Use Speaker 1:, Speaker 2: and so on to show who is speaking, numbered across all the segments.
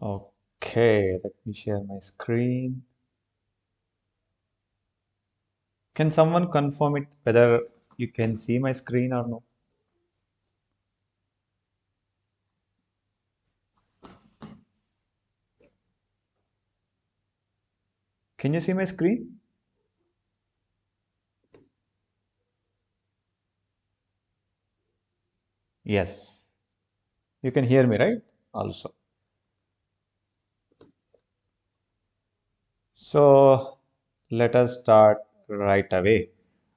Speaker 1: Okay, let me share my screen. Can someone confirm it whether you can see my screen or no? Can you see my screen? Yes. You can hear me, right? Also. So let us start right away.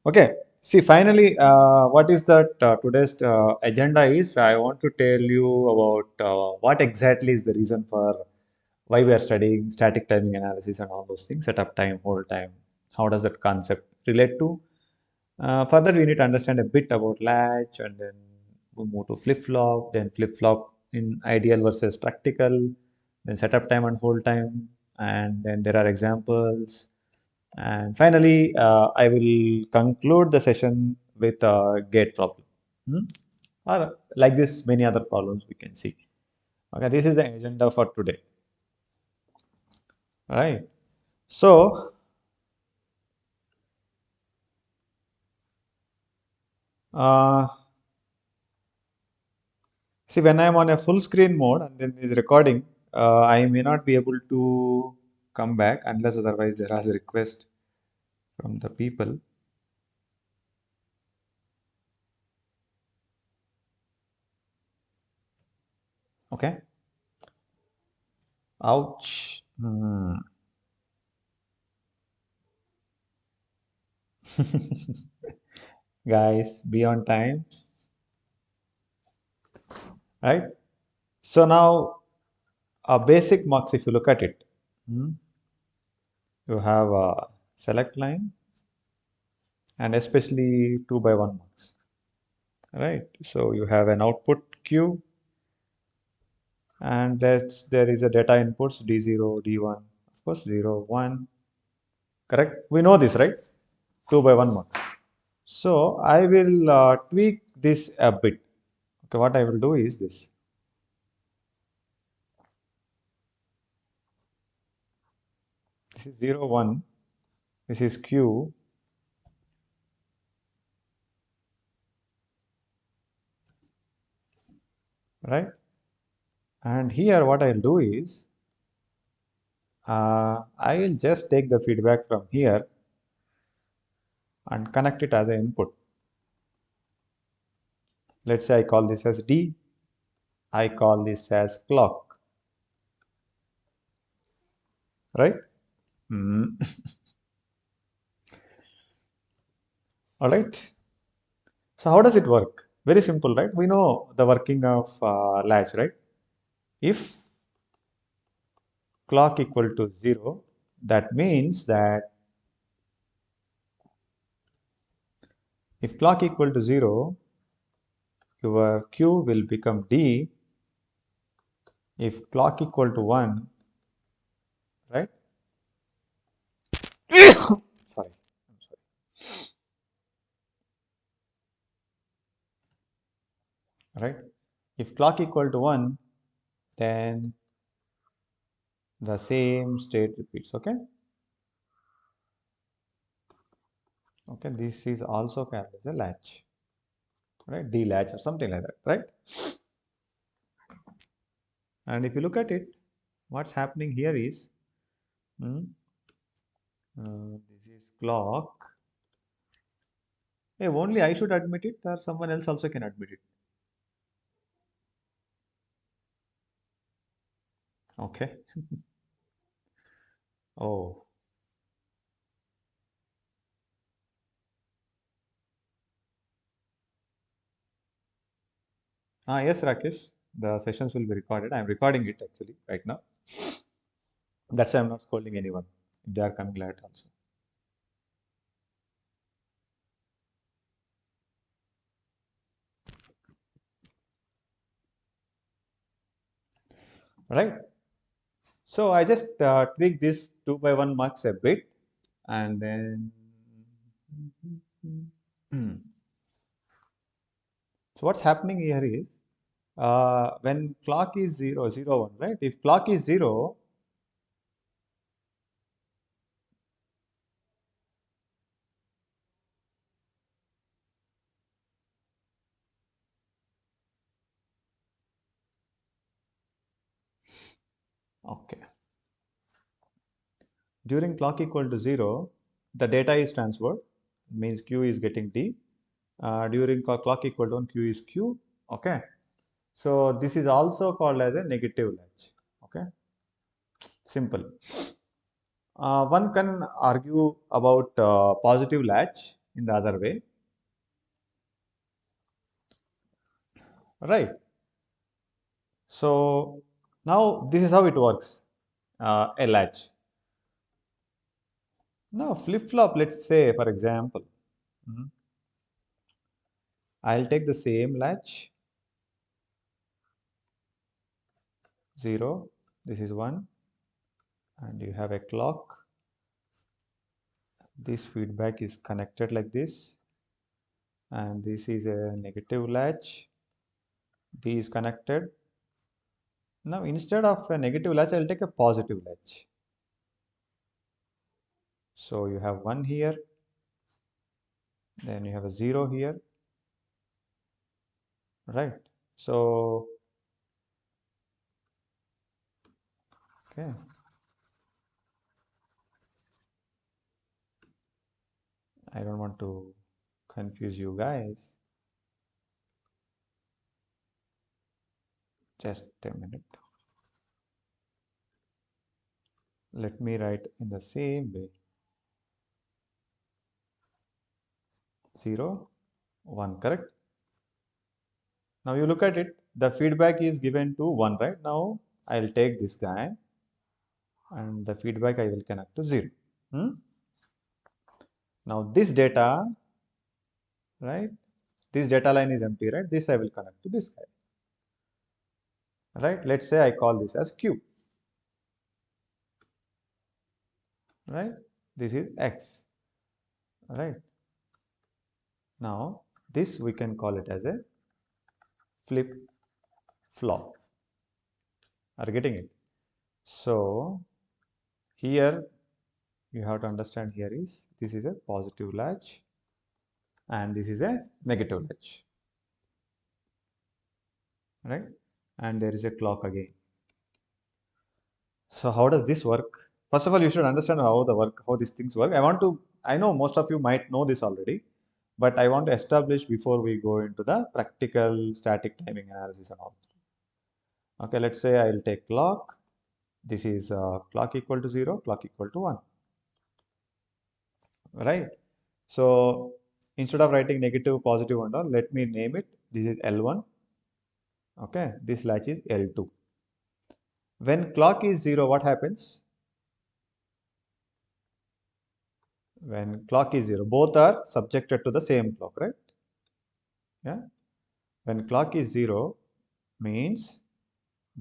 Speaker 1: Okay. See, finally, what is that today's agenda is? I want to tell you about what exactly is the reason for why we are studying static timing analysis and all those things, setup time, hold time. How does that concept relate to? Further, we need to understand a bit about latch, and then we move to flip-flop, then flip-flop in ideal versus practical, then setup time and hold time, and then there are examples. And finally, I will conclude the session with a gate problem. Hmm? Or like this, many other problems we can see. Okay, this is the agenda for today. Right. So, uh, see, when I'm on a full screen mode and then is recording, I may not be able to come back unless otherwise there is a request from the people. Okay. Ouch. Guys, be on time, right? So now, basic marks, if you look at it, hmm, you have a select line and especially 2 by 1 marks, right? So you have an output queue and there is a data inputs D0, D1, of course 0, 1, correct? We know this, right? 2 by 1 marks. So I will tweak this a bit. Okay, what I will do is this. This is 0, 1. This is Q, right? And here what I'll do is I will just take the feedback from here and connect it as an input. Let's say I call this as D. I call this as clock, right? Mm. All right. So how does it work? Very simple, right? We know the working of latch, right? If clock equal to 0, that means that if clock equal to 0, your Q will become D. If clock equal to 1, right? Sorry, I'm sorry. Right? If clock equal to 1, then the same state repeats. Okay. Okay. This is also called as a latch, right? D latch or something like that, right? And if you look at it, what's happening here is hmm, this is clock. Hey, only I should admit it, or someone else also can admit it. Okay. Oh, yes, Rakesh. The sessions will be recorded. I'm recording it actually right now. That's why I'm not scolding anyone. If they are coming late also. Right? So I just tweak this 2 by 1 marks a bit and then so what's happening here is When clock is 0, 0, 1, right? If clock is 0, okay. During clock equal to 0, the data is transferred, means Q is getting D. During clock equal to 1, Q is Q. Okay. So this is also called as a negative latch. Okay. Simple. One can argue about positive latch in the other way, right? So now this is how it works, a latch. Now flip-flop, let's say for example, mhm, I'll take the same latch, 0, this is 1, and you have a clock. This feedback is connected like this, and this is a negative latch. D is connected. Now instead of a negative latch, I'll take a positive latch. So you have 1 here, then you have a 0 here, right? So, okay, I don't want to confuse you guys. Just a minute. Let me write in the same way. 0, 1, correct? Now you look at it, the feedback is given to 1, right? Now I'll take this guy and the feedback I will connect to 0. Hmm? Now this data, right? This data line is empty, right? This I will connect to this guy, right? Let's say I call this as Q, right? This is X, right? Now this we can call it as a flip flop. Are you getting it? So here you have to understand, here is this is a positive latch and this is a negative latch, right? And there is a clock again. So how does this work? First of all, you should understand how these things work. I know most of you might know this already, but I want to establish before we go into the practical static timing analysis and all. Okay, let's say I'll take clock. This is clock equal to 0, clock equal to 1, right? So instead of writing negative, positive and all, let me name it. This is L1. Okay, this latch is L2. When clock is 0, what happens? When clock is 0, both are subjected to the same clock, right? Yeah. When clock is 0 means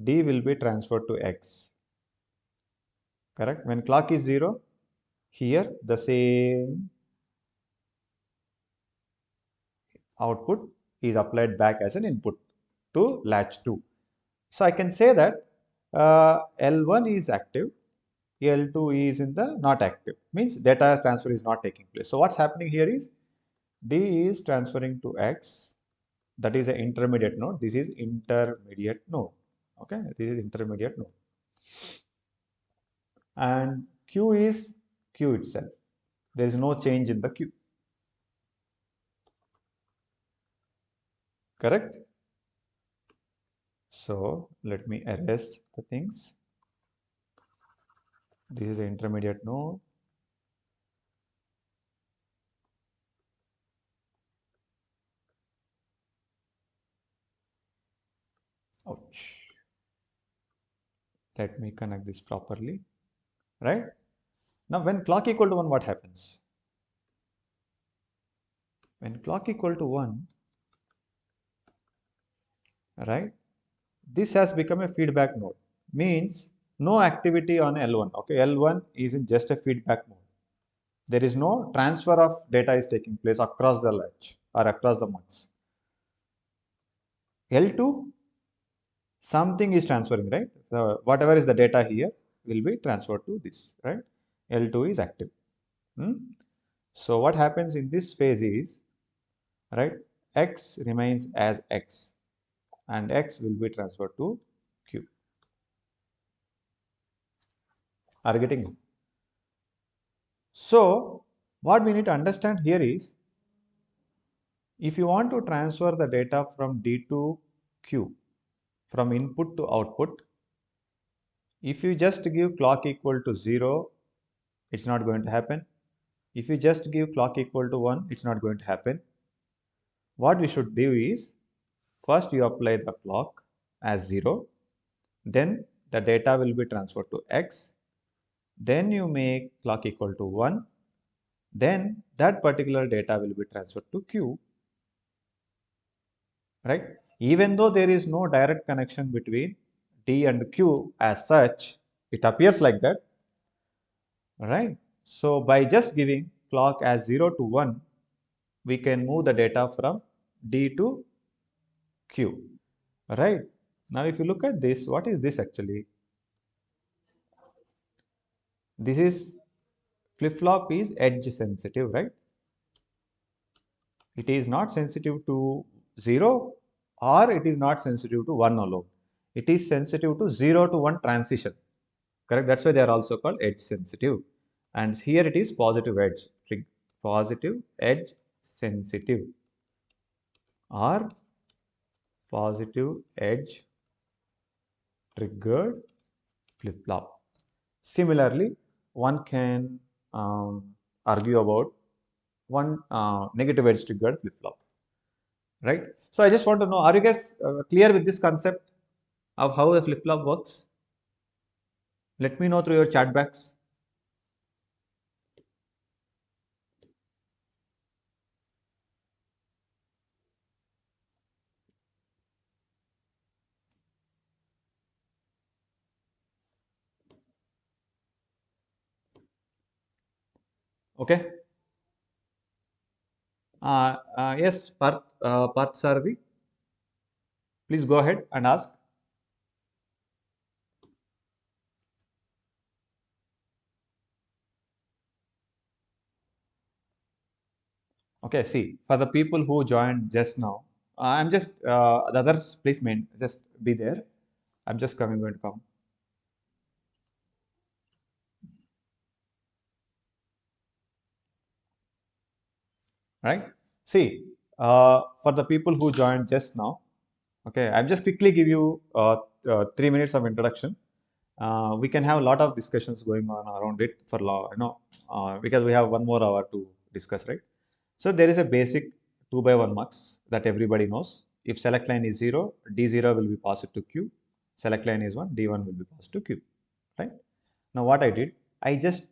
Speaker 1: D will be transferred to X. Correct? When clock is 0, here the same output is applied back as an input to latch 2. So I can say that L1 is active, L2 is in the not active, means data transfer is not taking place. So what's happening here is D is transferring to X, that is an intermediate node. This is intermediate node. Okay, this is intermediate node. And Q is Q itself. There is no change in the Q. Correct? So let me erase the things. This is an intermediate node. Ouch. Let me connect this properly. Right? Now when clock equal to 1, what happens? When clock equal to 1, right? This has become a feedback node. Means no activity on L1. Okay, L1 is in just a feedback mode. There is no transfer of data is taking place across the latch or across the mux. L2, something is transferring, right? So whatever is the data here will be transferred to this, right? L2 is active. Hmm? So what happens in this phase is, right, X remains as X and X will be transferred to Q. Are you getting it? So what we need to understand here is, if you want to transfer the data from D to Q, from input to output, if you just give clock equal to 0, it's not going to happen. If you just give clock equal to 1, it's not going to happen. What we should do is, first you apply the clock as 0, then the data will be transferred to X, then you make clock equal to 1, then that particular data will be transferred to Q, right? Even though there is no direct connection between D and Q as such, it appears like that, right? So by just giving clock as 0 to 1, we can move the data from D to Q, right? Now if you look at this, what is this actually? This is flip-flop is edge sensitive, right? It is not sensitive to 0 or it is not sensitive to 1 alone. It is sensitive to 0 to 1 transition, correct? That's why they are also called edge sensitive. And here it is positive edge sensitive or positive edge triggered flip-flop. Similarly, one can argue about one negative edge triggered flip-flop, right? So I just want to know, are you guys clear with this concept of how a flip-flop works? Let me know through your chat box. Okay. Yes, Parth Sarvi, please go ahead and ask. Okay, see, for the people who joined just now, I'm just, the others, please just be there. I'm just going to come. Right? See, for the people who joined just now, okay, I'll just quickly give you 3 minutes of introduction. We can have a lot of discussions going on around it for law, because we have 1 more hour to discuss, right? So there is a basic 2 by 1 marks that everybody knows. If select line is 0, D0 will be passed to Q. Select line is 1, D1 will be passed to Q, right? Now what I did, I just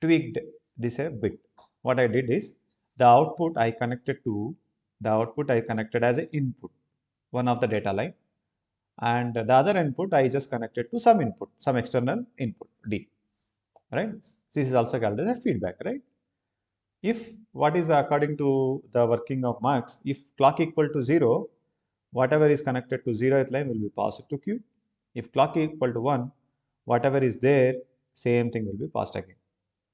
Speaker 1: tweaked this a bit. What I did is, the output I connected as an input, one of the data line, and the other input I just connected to some input, some external input D, right? This is also called as a feedback, right? If what is according to the working of Marx, if clock equal to 0, whatever is connected to 0th line will be passed to Q. If clock equal to 1, whatever is there, same thing will be passed again.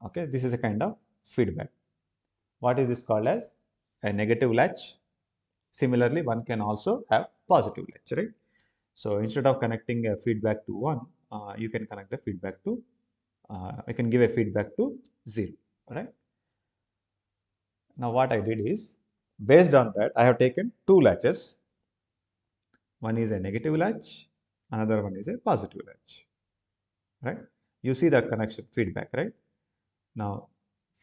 Speaker 1: Okay, this is a kind of feedback. What is this called as? A negative latch. Similarly, one can also have positive latch, right? So instead of connecting a feedback to 1, you can connect the feedback to, I can give a feedback to 0, right? Now what I did is, based on that, I have taken 2 latches. One is a negative latch, another one is a positive latch, right? You see the connection feedback, right? Now,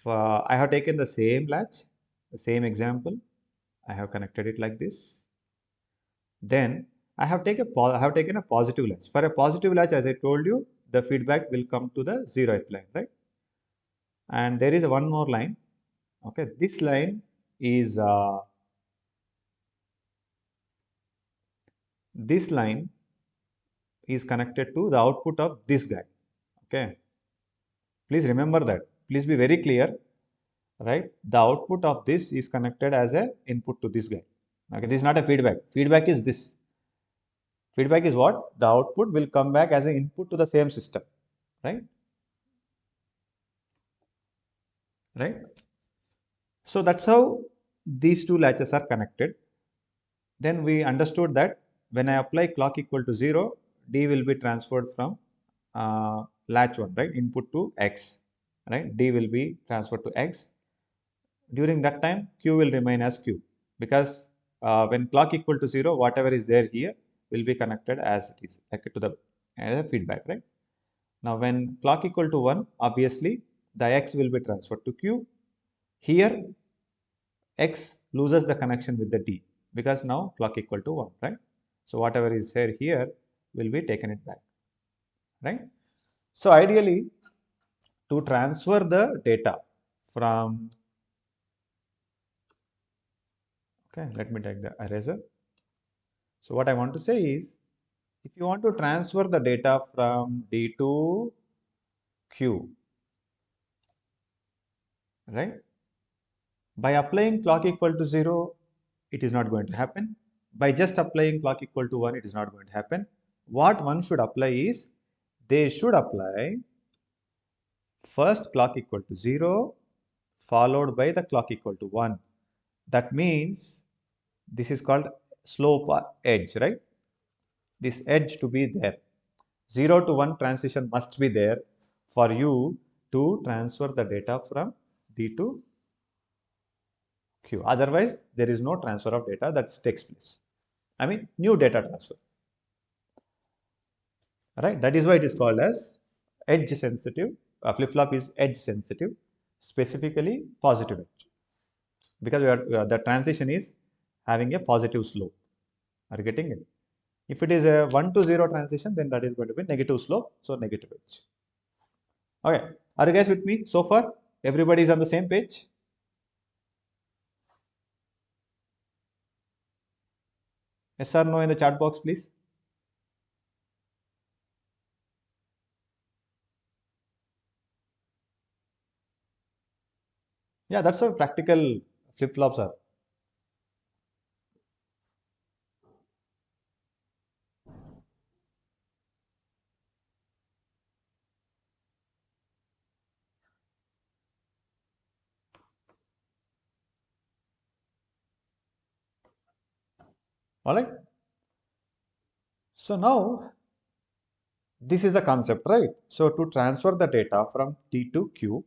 Speaker 1: I have taken the same latch, the same example. I have connected it like this. Then I have taken a positive latch. For a positive latch, as I told you, the feedback will come to the 0th line, right? And there is one more line. Okay, this line is this line is connected to the output of this guy. Okay, please remember that. Please be very clear, right? The output of this is connected as a input to this guy. Okay, this is not a feedback. Feedback is this. Feedback is what? The output will come back as an input to the same system, right? Right? So that's how these two latches are connected. Then we understood that when I apply clock equal to 0, D will be transferred from latch 1, right? Input to X, right? D will be transferred to X. During that time, Q will remain as Q because when clock equal to 0, whatever is there here will be connected as it is, like to the feedback, right? Now, when clock equal to 1, obviously the X will be transferred to Q. Here, X loses the connection with the D because now clock equal to 1, right? So whatever is here will be taken it back, right? So ideally, to transfer the data from, okay, let me take the eraser. So what I want to say is, if you want to transfer the data from D to Q, right? By applying clock equal to 0, it is not going to happen. By just applying clock equal to 1, it is not going to happen. What one should apply is, they should apply first clock equal to 0 followed by the clock equal to 1. That means this is called slope or edge, right? This edge to be there. 0 to 1 transition must be there for you to transfer the data from D to Q. Otherwise, there is no transfer of data that takes place. I mean, new data transfer. Right? That is why it is called as edge sensitive. Flip-flop is edge sensitive, specifically positive edge, because the transition is having a positive slope. Are you getting it? If it is a 1 to 0 transition, then that is going to be negative slope, so negative edge. Okay, are you guys with me so far? Everybody is on the same page? Yes or no in the chat box, please? Yeah, that's how practical flip-flops are. All right. So now this is the concept, right? So to transfer the data from T to Q,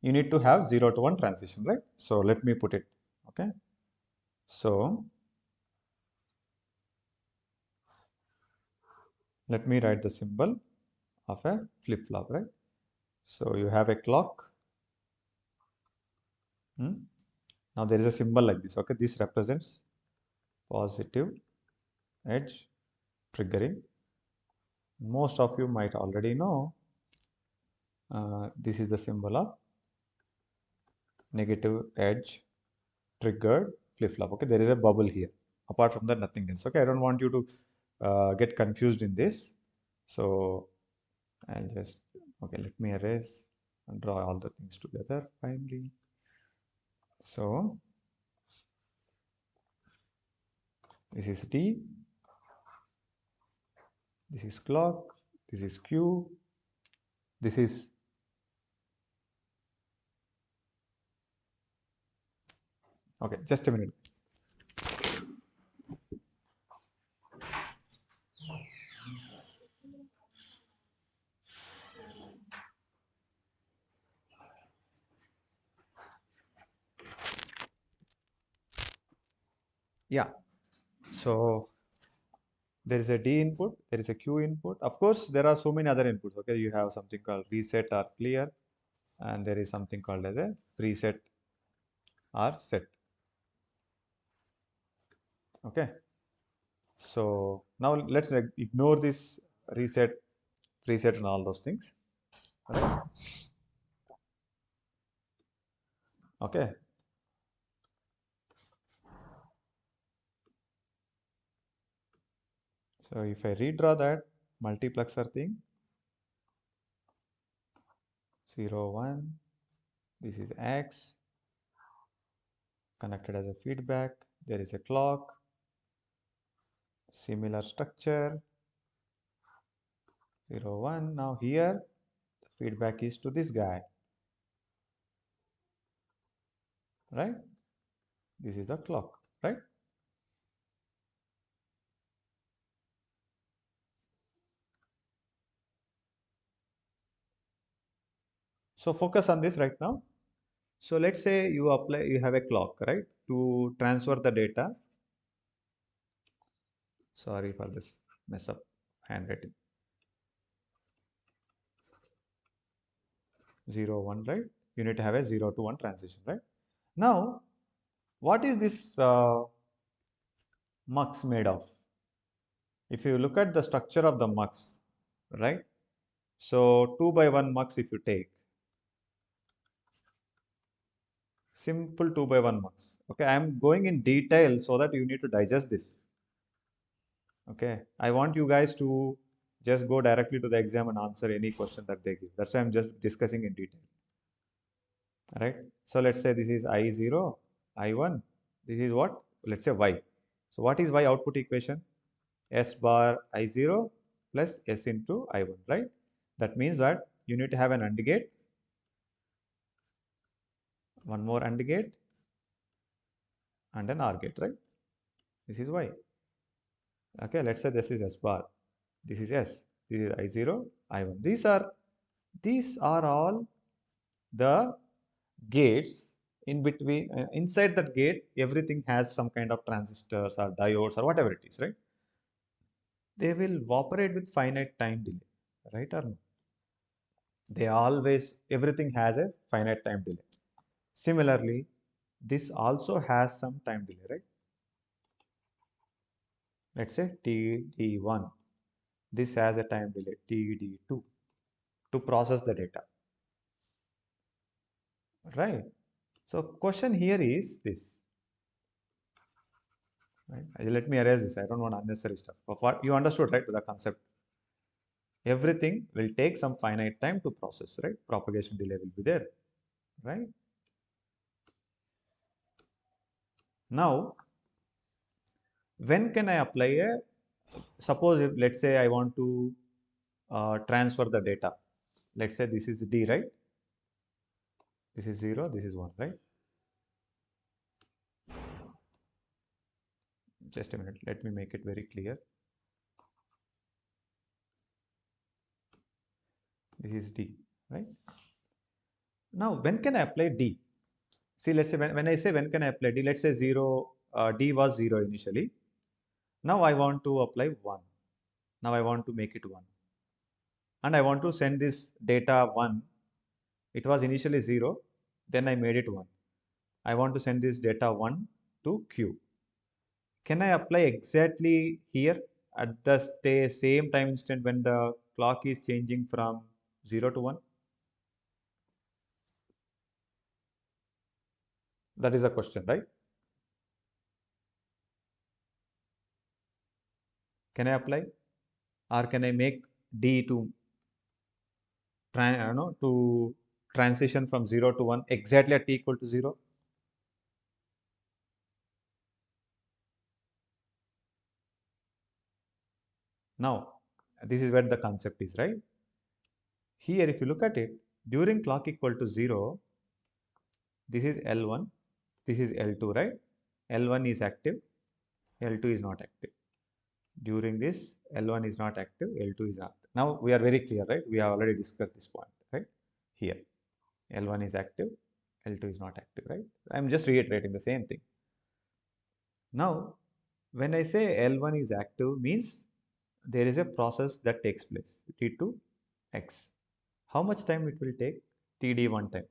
Speaker 1: you need to have 0 to 1 transition, right? So let me put it, okay? So let me write the symbol of a flip-flop, right? So you have a clock. Now there is a symbol like this, okay? This represents positive edge triggering. Most of you might already know this is the symbol of negative edge triggered flip-flop. Okay, there is a bubble here. Apart from that, nothing else. Okay, I don't want you to get confused in this. So I'll just, okay, let me erase and draw all the things together finally. So this is T, this is clock, this is Q, this is, okay, just a minute. Yeah, so there is a D input, there is a Q input. Of course, there are so many other inputs. Okay, you have something called reset or clear, and there is something called as a preset or set. Okay, so now let's ignore this reset, preset, and all those things. Right? Okay. So if I redraw that multiplexer thing, 0, 1, this is X, connected as a feedback, there is a clock, Similar structure, 0, 1. Now here, the feedback is to this guy, right? This is the clock, right? So focus on this right now. So let's say you have a clock, right? To transfer the data. Sorry for this mess up handwriting. 0, 1, right? You need to have a 0 to 1 transition, right? Now, what is this mux made of? If you look at the structure of the mux, right? So 2 by 1 mux if you take, simple 2 by 1 mux. Okay, I am going in detail so that you need to digest this. Okay, I want you guys to just go directly to the exam and answer any question that they give. That's why I'm just discussing in detail. Right? So let's say this is I0, I1. This is what? Let's say Y. So what is Y output equation? S bar I0 plus S into I1, right? That means that you need to have an AND gate, one more AND gate, and an OR gate, right? This is Y. Okay, let's say this is S bar. This is S. This is I0, I1. These are all the gates in between. Inside that gate, everything has some kind of transistors or diodes or whatever it is, right? They will operate with finite time delay, right or no? They always, everything has a finite time delay. Similarly, this also has some time delay, right? Let's say TD1. This has a time delay TD2 to process the data, right? So question here is this, right? Let me erase this. I don't want unnecessary stuff. But what you understood, right, the concept. Everything will take some finite time to process, right? Propagation delay will be there, right? Now, when can I apply a, suppose if, let's say I want to transfer the data. Let's say this is D, right? This is 0, this is 1, right? Just a minute, let me make it very clear. This is D, right? Now, when can I apply D? See, let's say when I say when can I apply D, let's say 0, D was 0 initially. Now I want to apply 1. Now I want to make it 1. And I want to send this data 1. It was initially 0, then I made it 1. I want to send this data 1 to Q. Can I apply exactly here at the same time instant when the clock is changing from 0 to 1? That is a question, right? Can I apply? Or can I make D to, to transition from 0 to 1 exactly at t equal to 0? Now, this is where the concept is, right? Here, if you look at it, during clock equal to 0, this is L1, this is L2, right? L1 is active, L2 is not active. During this, L1 is not active, L2 is active. Now we are very clear, right? We have already discussed this point, right? Here, L1 is active, L2 is not active, right? I'm just reiterating the same thing. Now, when I say L1 is active, means there is a process that takes place, T to X. How much time it will take? TD1 time.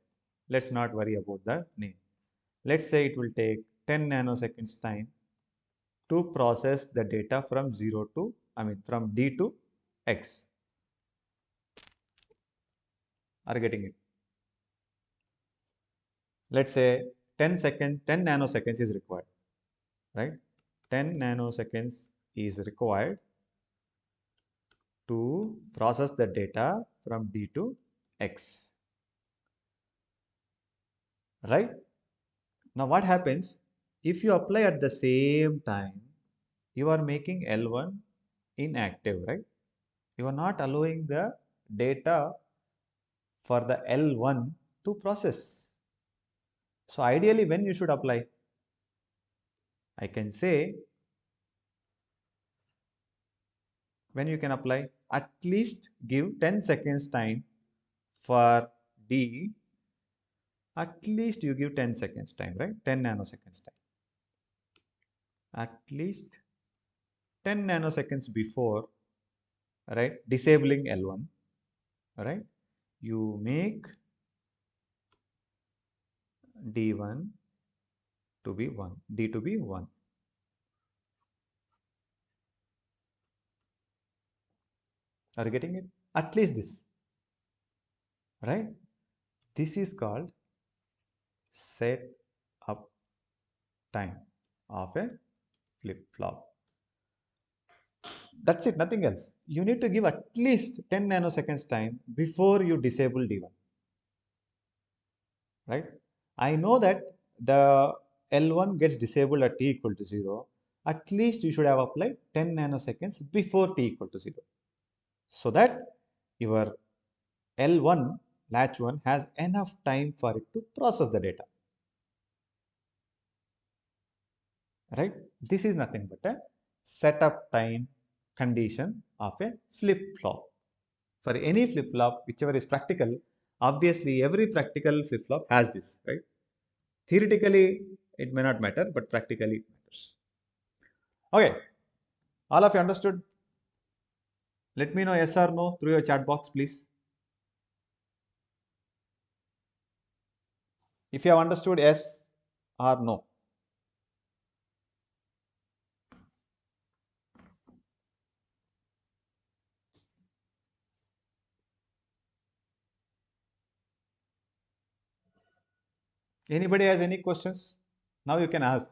Speaker 1: Let's not worry about the name. Let's say it will take 10 nanoseconds time to process the data from 0 to, from D to X. Are you getting it? Let's say 10 nanoseconds is required, right? 10 nanoseconds is required to process the data from D to X, right? Now what happens if you apply at the same time you are making L1 inactive, right? You are not allowing the data for the L1 to process. So ideally, when you should apply? I can say when you can apply, at least give 10 seconds time for D. At least you give 10 seconds time, right? 10 nanoseconds time. At least 10 nanoseconds before, right? Disabling L1, right? You make D1 to be 1, D to be 1. Are you getting it? At least this, right? This is called set up time of a flip-flop. That's it, nothing else. You need to give at least 10 nanoseconds time before you disable D1, right? I know that the L1 gets disabled at t equal to 0. At least you should have applied 10 nanoseconds before t equal to 0, so that your L1 latch 1 has enough time for it to process the data, right? This is nothing but a setup time condition of a flip-flop. For any flip-flop, whichever is practical, obviously every practical flip-flop has this, right? Theoretically, it may not matter, but practically it matters. Okay, all of you understood? Let me know yes or no through your chat box, please. If you have understood, yes or no. Anybody has any questions? Now you can ask.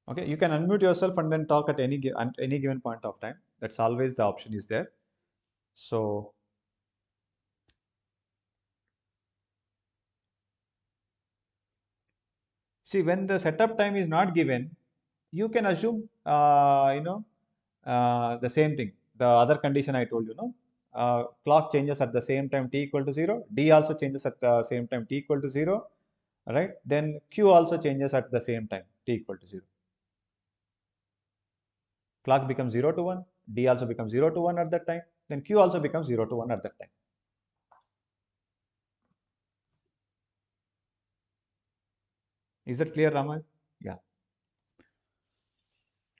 Speaker 1: Okay, you can unmute yourself and then talk at any given point of time. That's always the option is there. So see, when the setup time is not given, you can assume, the same thing. The other condition I told you, no, clock changes at the same time t equal to 0. D also changes at the same time t equal to 0, right? Then Q also changes at the same time t equal to 0. Clock becomes 0 to 1. D also becomes 0 to 1 at that time. Then Q also becomes 0 to 1 at that time. Is that clear, Rama? Yeah.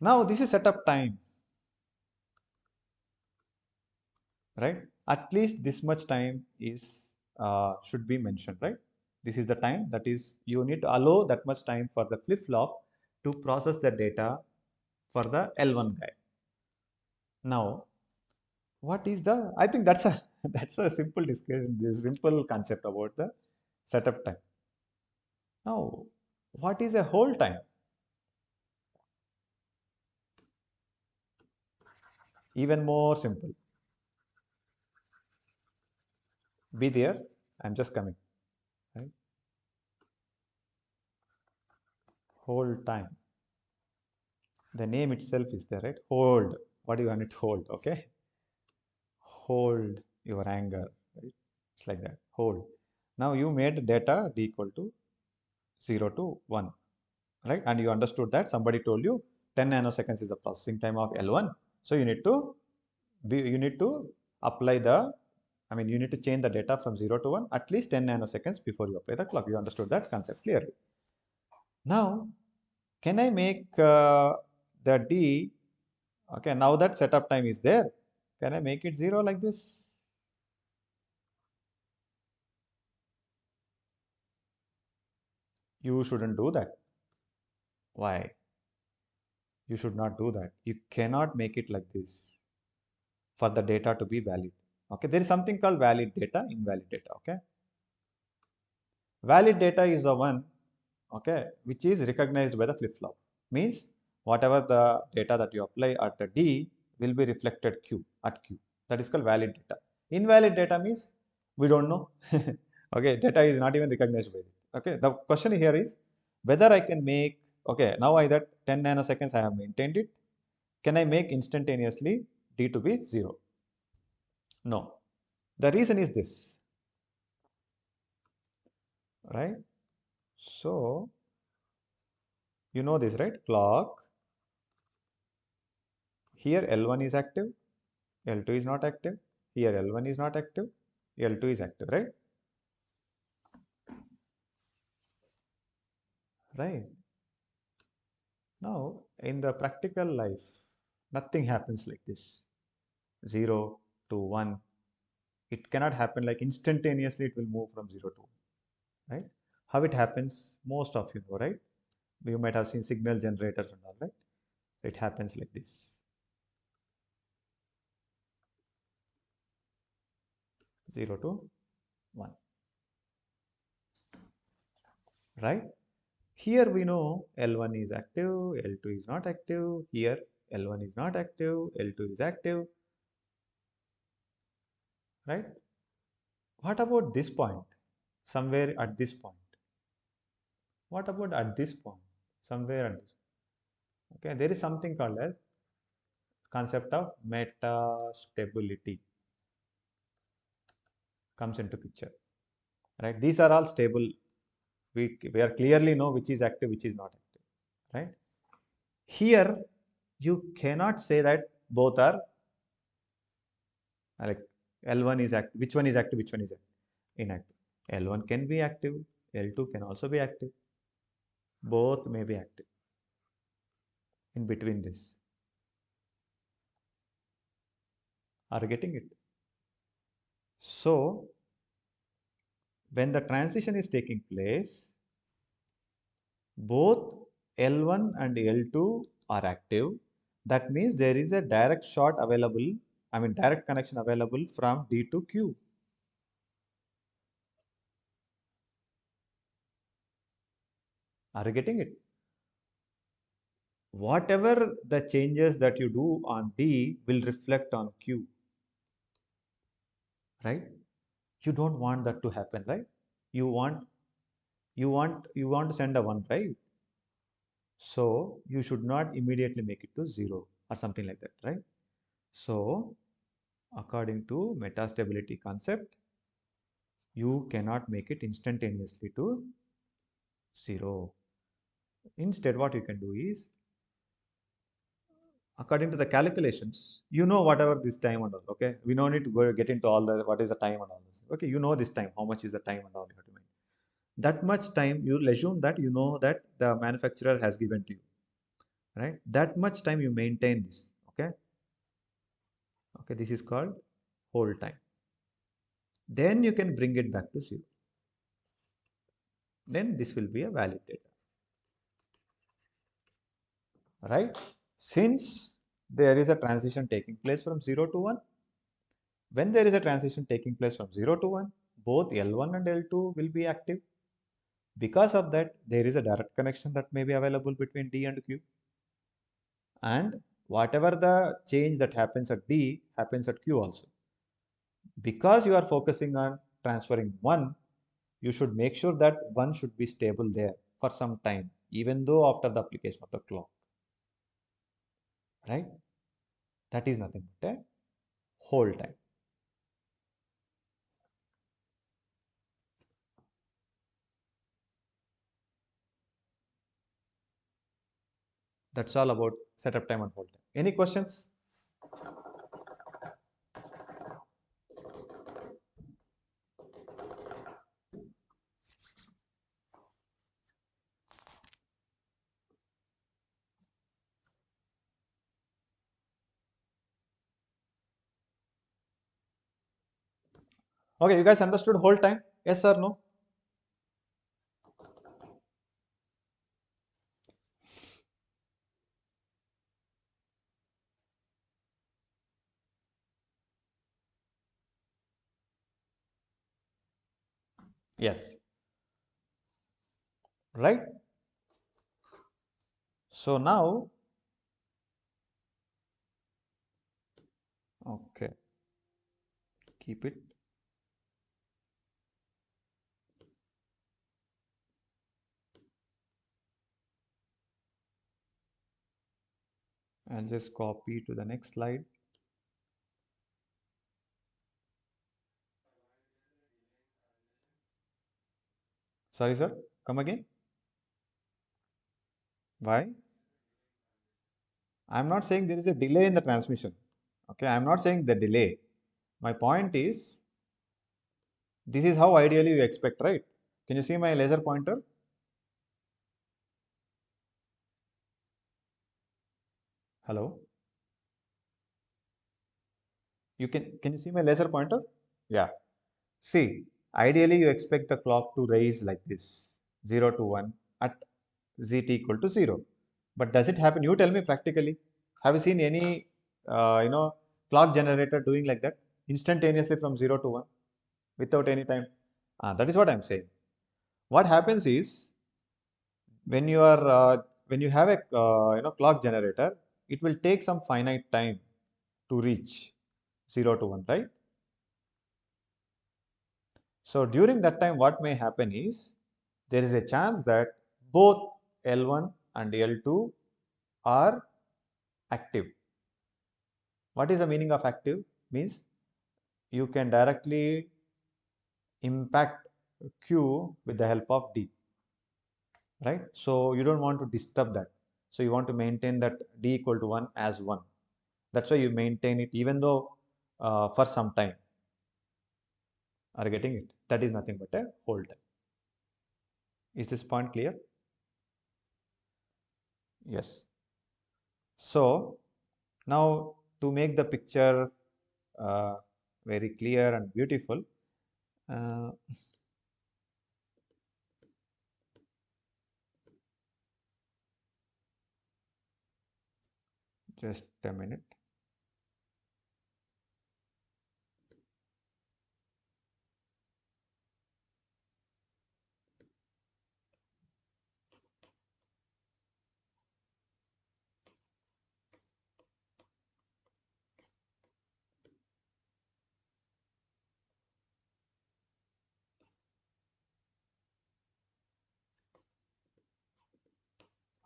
Speaker 1: Now this is setup time, right? At least this much time is should be mentioned, right? This is the time that is you need to allow that much time for the flip-flop to process the data for the L1 guy. Now, what is the? I think that's a that's a simple discussion, this simple concept about the setup time. Now, what is a hold time? Even more simple. Be there. I'm just coming. Right? Hold time. The name itself is there, right? Hold. What do you want it to hold? Okay. Hold your anger. Right? It's like that. Hold. Now you made data d equal to 0 to 1, right? And you understood that somebody told you 10 nanoseconds is the processing time of L1. So you need to apply the, you need to change the data from 0 to 1 at least 10 nanoseconds before you apply the clock. You understood that concept clearly. Now, can I make the D, okay, now that setup time is there, can I make it 0 like this? You shouldn't do that. Why? You should not do that. You cannot make it like this for the data to be valid. Okay, there is something called valid data, invalid data. Okay, valid data is the one, okay, which is recognized by the flip-flop. Means whatever the data that you apply at the D will be reflected Q at Q. That is called valid data. Invalid data means we don't know. Okay, data is not even recognized by it. Okay, the question here is whether I can make, okay, now I that 10 nanoseconds I have maintained it. Can I make instantaneously D to be 0? No. The reason is this, right? So, you know this, right? Clock, here L1 is active, L2 is not active, here L1 is not active, L2 is active, right? Right. Now, in the practical life, nothing happens like this. 0 to 1. It cannot happen like instantaneously it will move from 0 to 1, right? How it happens, most of you know, right? You might have seen signal generators and all, right? It happens like this. 0 to 1, right? Here we know L1 is active, L2 is not active. Here L1 is not active, L2 is active, right? What about this point? Somewhere at this point. What about at this point? Somewhere at this. Okay, there is something called as concept of metastability comes into picture, right? These are all stable. We are clearly know which is active, which is not active, right? Here, you cannot say that both are like L1 is active, which one is active, which one is inactive. L1 can be active, L2 can also be active. Both may be active in between this. Are you getting it? So, when the transition is taking place, both L1 and L2 are active. That means there is a direct shot available, I mean direct connection available from D to Q. Are you getting it? Whatever the changes that you do on D will reflect on Q, right? You don't want that to happen, right? You want you want to send a 1, right? So you should not immediately make it to 0 or something like that, right? So according to metastability concept, you cannot make it instantaneously to 0. Instead, what you can do is, according to the calculations, you know whatever this time and all, okay? We don't need to go get into all the, what is the time and all this. Okay, you know this time, how much is the time and all you have to make. That much time, you'll assume that you know that the manufacturer has given to you, right? That much time you maintain this, okay? Okay, this is called hold time. Then you can bring it back to 0. Then this will be a valid data, right? Since there is a transition taking place from 0 to 1, when there is a transition taking place from 0 to 1, both L1 and L2 will be active. Because of that, there is a direct connection that may be available between D and Q. And whatever the change that happens at D happens at Q also. Because you are focusing on transferring 1, you should make sure that 1 should be stable there for some time, even though after the application of the clock, right? That is nothing but a hold time. That's all about setup time and hold time. Any questions? Okay, you guys understood hold time? Yes or no? Yes. Right? So now, okay, keep it. I'll just copy to the next slide. Sorry, sir. Come again. Why? I'm not saying there is a delay in the transmission. Okay, I'm not saying the delay. My point is, this is how ideally you expect, right? Can you see my laser pointer? Hello? Can you see my laser pointer? Yeah. See, ideally you expect the clock to rise like this, 0 to 1 at z t equal to 0. But does it happen? You tell me practically. Have you seen any, clock generator doing like that instantaneously from 0 to 1 without any time? That is what I'm saying. What happens is when you are when you have a clock generator, it will take some finite time to reach 0 to 1, right? So during that time, what may happen is there is a chance that both L1 and L2 are active. What is the meaning of active? Means you can directly impact Q with the help of D, right? So you don't want to disturb that. So you want to maintain that D equal to 1 as 1. That's why you maintain it even though for some time. Are you getting it? That is nothing but a hold time. Is this point clear? Yes. So now to make the picture uh, very clear and beautiful, uh, just a minute.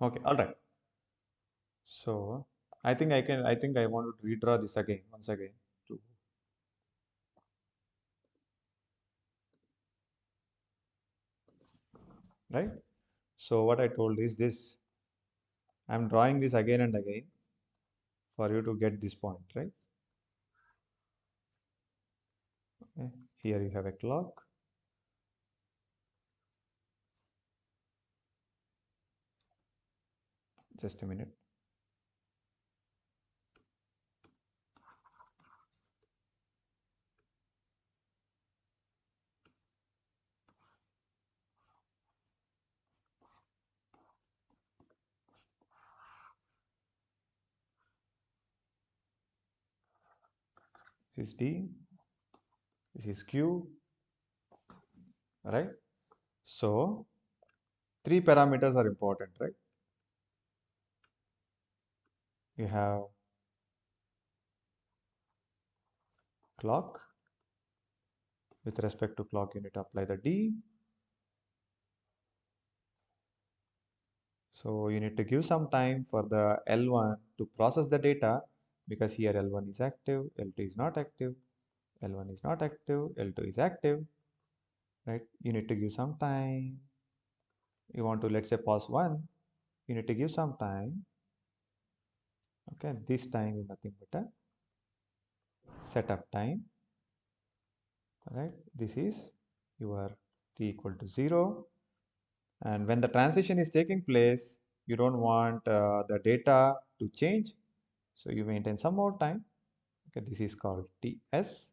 Speaker 1: Okay, all right. So I think I want to redraw this again, once again, to, right? So what I told is this, I'm drawing this again and again for you to get this point, right? Okay. Here you have a clock. Just a minute. This is D, this is Q, right? So three parameters are important, right? You have clock. With respect to clock, you need to apply the D. So you need to give some time for the L1 to process the data because here L1 is active, L2 is not active, L1 is not active, L2 is active, right? You need to give some time. You want to, let's say, pause 1. You need to give some time. Okay, this time is nothing but a setup time, right? This is your t equal to 0. And when the transition is taking place, you don't want the data to change. So you maintain some more time. Okay, this is called TS.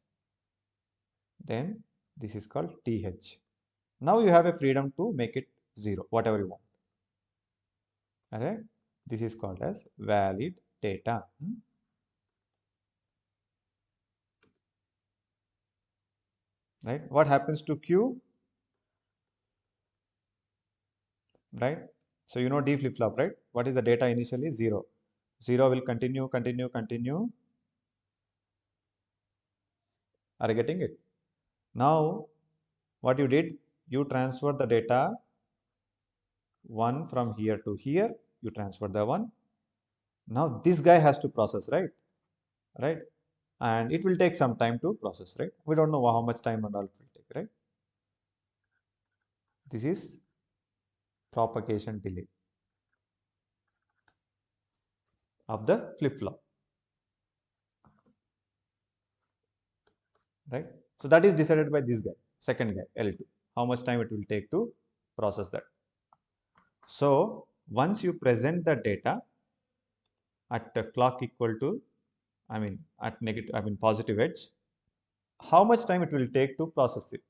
Speaker 1: Then this is called TH. Now you have a freedom to make it 0, whatever you want. Alright, this is called as valid data. Right? What happens to Q? Right? So you know D flip flop, right? What is the data initially? 0. 0 will continue, continue, continue. Are you getting it? Now, what you did, you transfer the data 1 from here to here. You transfer the 1. Now this guy has to process, right? Right? And it will take some time to process, right? We don't know how much time and all it will take, right? This is propagation delay of the flip-flop, right? So that is decided by this guy, second guy, L2, how much time it will take to process that. So once you present the data at the clock equal to, I mean, at negative, I mean, positive edge, how much time it will take to process it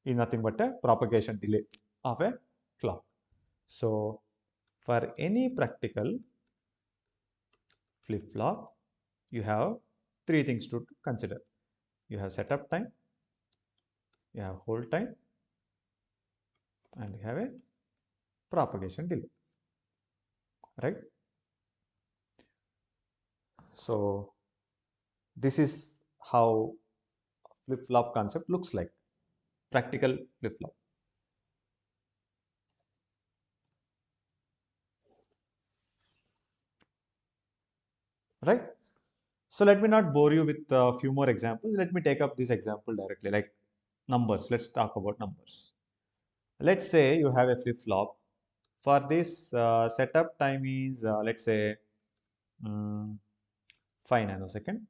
Speaker 1: is nothing but a propagation delay of a clock. So for any practical flip-flop, you have three things to consider. You have setup time, you have hold time, and you have a propagation delay, right? So this is how flip-flop concept looks like, practical flip-flop, right? So let me not bore you with a few more examples. Let me take up this example directly, like numbers. Let's talk about numbers. Let's say you have a flip-flop. For this, setup time is, let's say, 5 nanosecond.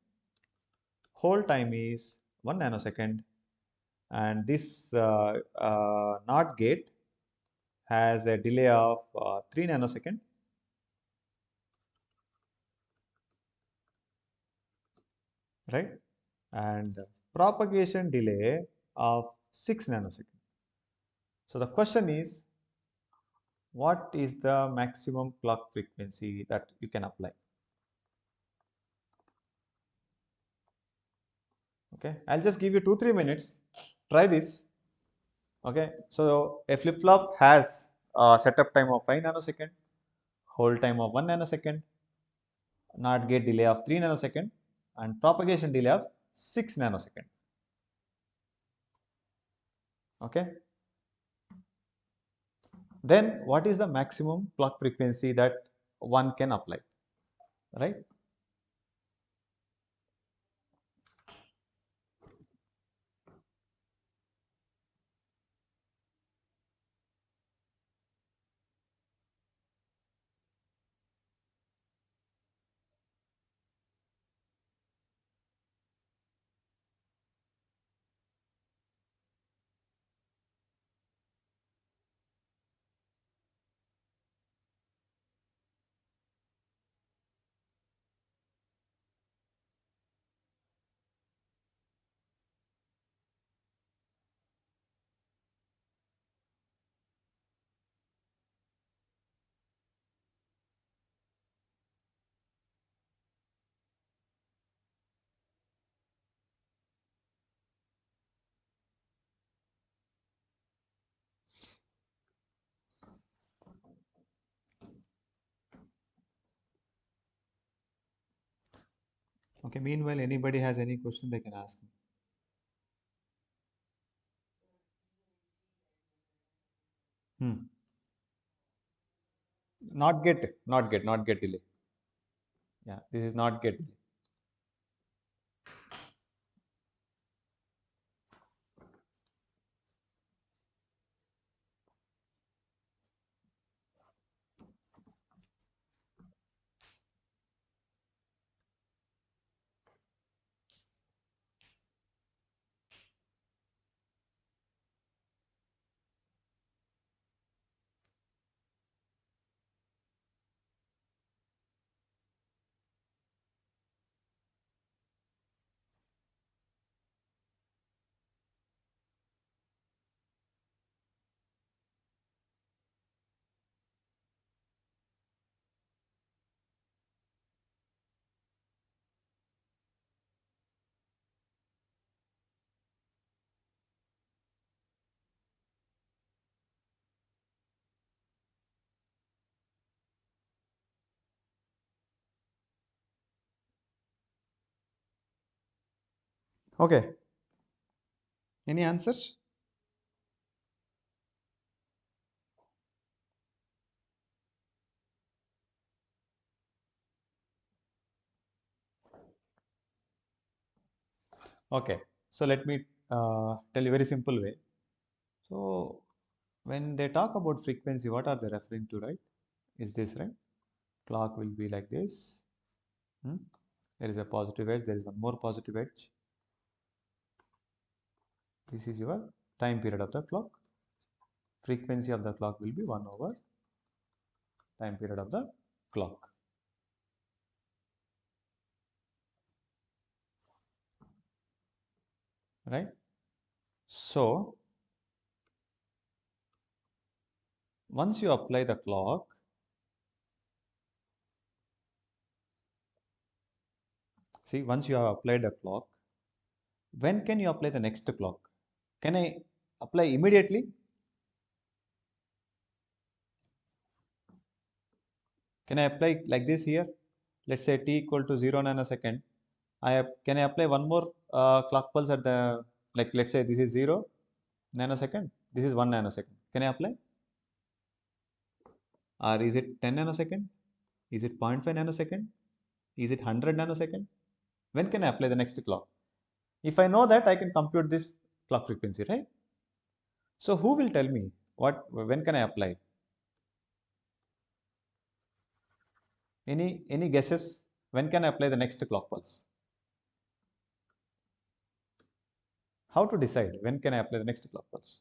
Speaker 1: Hold time is 1 nanosecond. And this NOT gate has a delay of 3 nanosecond, right? And propagation delay of 6 nanosecond. So the question is, what is the maximum clock frequency that you can apply? Okay, I'll just give you 2-3 minutes. Try this. Okay, so a flip-flop has a setup time of 5 nanosecond, hold time of 1 nanosecond, NOT gate delay of 3 nanosecond, and propagation delay of 6 nanosecond. Okay, then what is the maximum clock frequency that one can apply, right? Okay, meanwhile, anybody has any question they can ask me. Hmm. Not get delay. Yeah, this is not get delay. Okay, any answers? Okay, so let me tell you very simple way. So when they talk about frequency, what are they referring to, right? Is this right? Clock will be like this. Hmm? There is a positive edge, there is one more positive edge. This is your time period of the clock. Frequency of the clock will be 1 over time period of the clock. Right? So once you apply the clock, see, once you have applied the clock, when can you apply the next clock? Can I apply immediately? Can I apply like this here? Let's say t equal to 0 nanosecond. Can I apply one more clock pulse at the, like let's say this is 0 nanosecond, this is 1 nanosecond. Can I apply? Or is it 10 nanosecond? Is it zero point 0.5 nanosecond? Is it 100 nanosecond? When can I apply the next clock? If I know that, I can compute this clock frequency, right? So who will tell me when can I apply? Any guesses? When can I apply the next clock pulse? How to decide when can I apply the next clock pulse?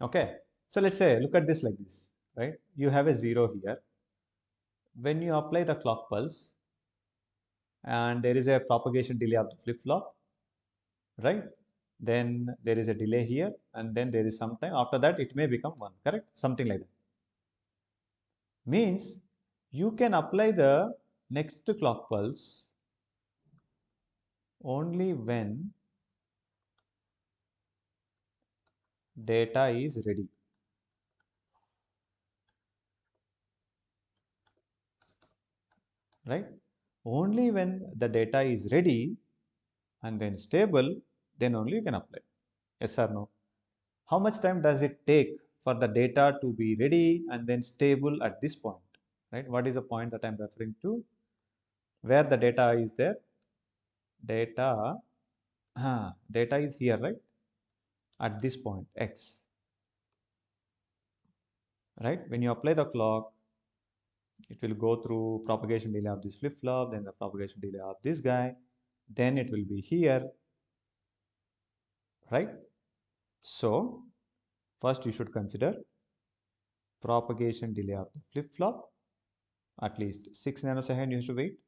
Speaker 1: Okay, so let's say look at this like this, right? You have a 0 here. When you apply the clock pulse and there is a propagation delay of the flip-flop, right? Then there is a delay here and then there is some time after that it may become 1, correct? Something like that. Means you can apply the next clock pulse only when data is ready, right? Only when the data is ready and then stable, then only you can apply. Yes or no? How much time does it take for the data to be ready and then stable at this point, right? What is the point that I'm referring to? Where the data is there? Data is here, right? At this point, X, right? When you apply the clock, it will go through propagation delay of this flip-flop, then the propagation delay of this guy, then it will be here, right? So first you should consider propagation delay of the flip-flop, at least 6 nanoseconds you have to wait.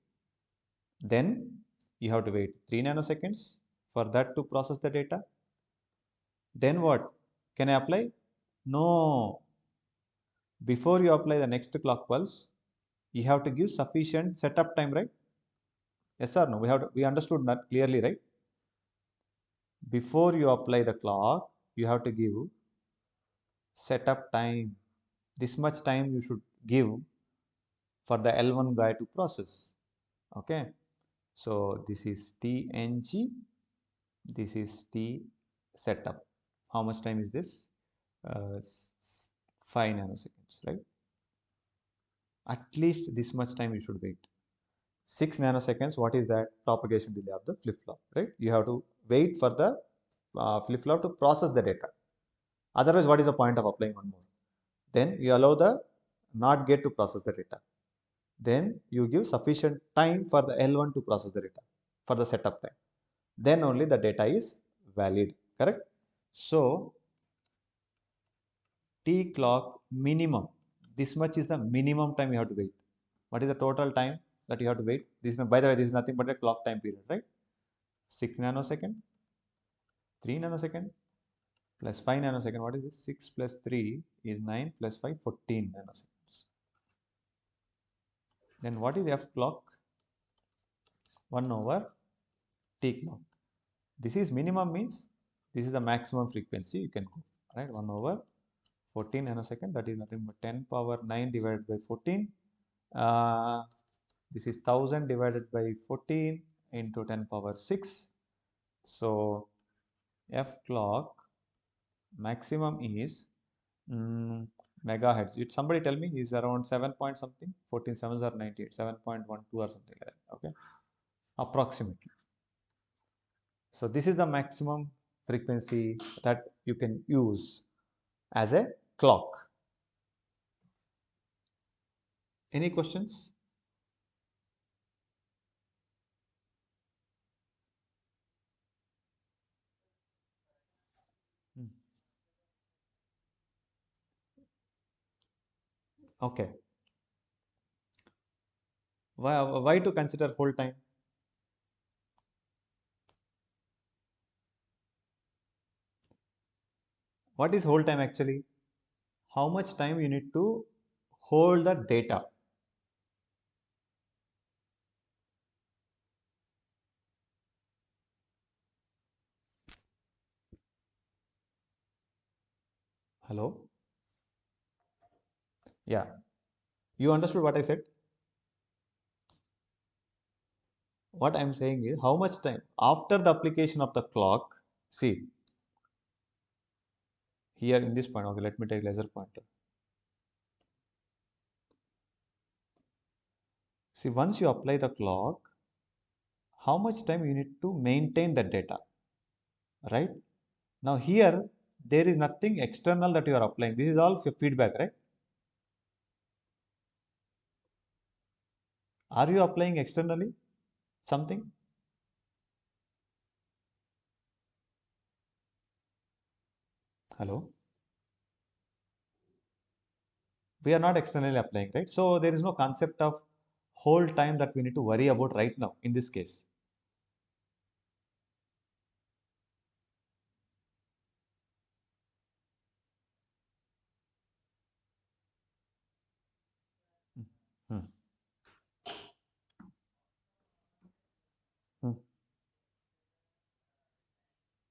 Speaker 1: Then you have to wait 3 nanoseconds for that to process the data. Then what? Can I apply? No. Before you apply the next clock pulse, you have to give sufficient setup time, right? Yes or no? We understood that clearly, right? Before you apply the clock, you have to give setup time. This much time you should give for the L1 guy to process. Okay. So this is TNG. This is T setup. How much time is this? 5 nanoseconds, right? At least this much time you should wait. 6 nanoseconds, what is that? Propagation delay of the flip-flop, right? You have to wait for the flip-flop to process the data. Otherwise, what is the point of applying one more? Then you allow the not get to process the data. Then you give sufficient time for the L1 to process the data for the setup time. Then only the data is valid, correct? So T clock minimum, this much is the minimum time you have to wait. What is the total time that you have to wait? This is, by the way, this is nothing but a clock time period, right? 6 nanosecond, 3 nanosecond, plus 5 nanosecond. What is this? 6 plus 3 is 9 plus 5, 14 nanoseconds. Then what is F clock? 1 over T clock. This is minimum means this is the maximum frequency you can go, right? 1 over 14 nanosecond, that is nothing but 10 power 9 divided by 14. This is 1000 divided by 14 into 10 power 6. So F clock maximum is megahertz. It somebody tell me is around 7 point something, 14 sevens or 98, 7.12 or something like that. Okay, approximately. So this is the maximum frequency that you can use as a clock. Any questions? Hmm. Okay. Why to consider whole time? What is whole time actually? How much time you need to hold the data? Hello? Yeah. You understood what I said? What I'm saying is how much time after the application of the clock, see here in this point, okay, let me take laser pointer. See, once you apply the clock, how much time you need to maintain the data, right? Now here, there is nothing external that you are applying. This is all feedback, right? Are you applying externally something? Hello? We are not externally applying, right? So there is no concept of whole time that we need to worry about right now in this case. Hmm. Hmm.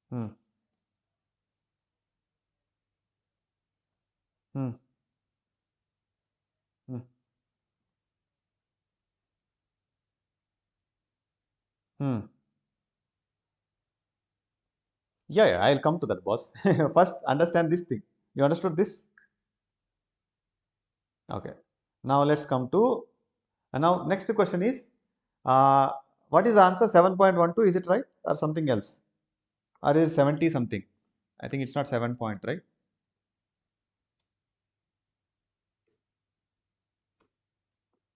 Speaker 1: Hmm. Hmm. Hmm. Hmm. Yeah, yeah, I'll come to that, boss. First, understand this thing. You understood this? Okay. Now let's come to. And now next question is, uh, what is the answer? 7.12. Is it right or something else? Or is it 70 something? I think it's not 7 point, right?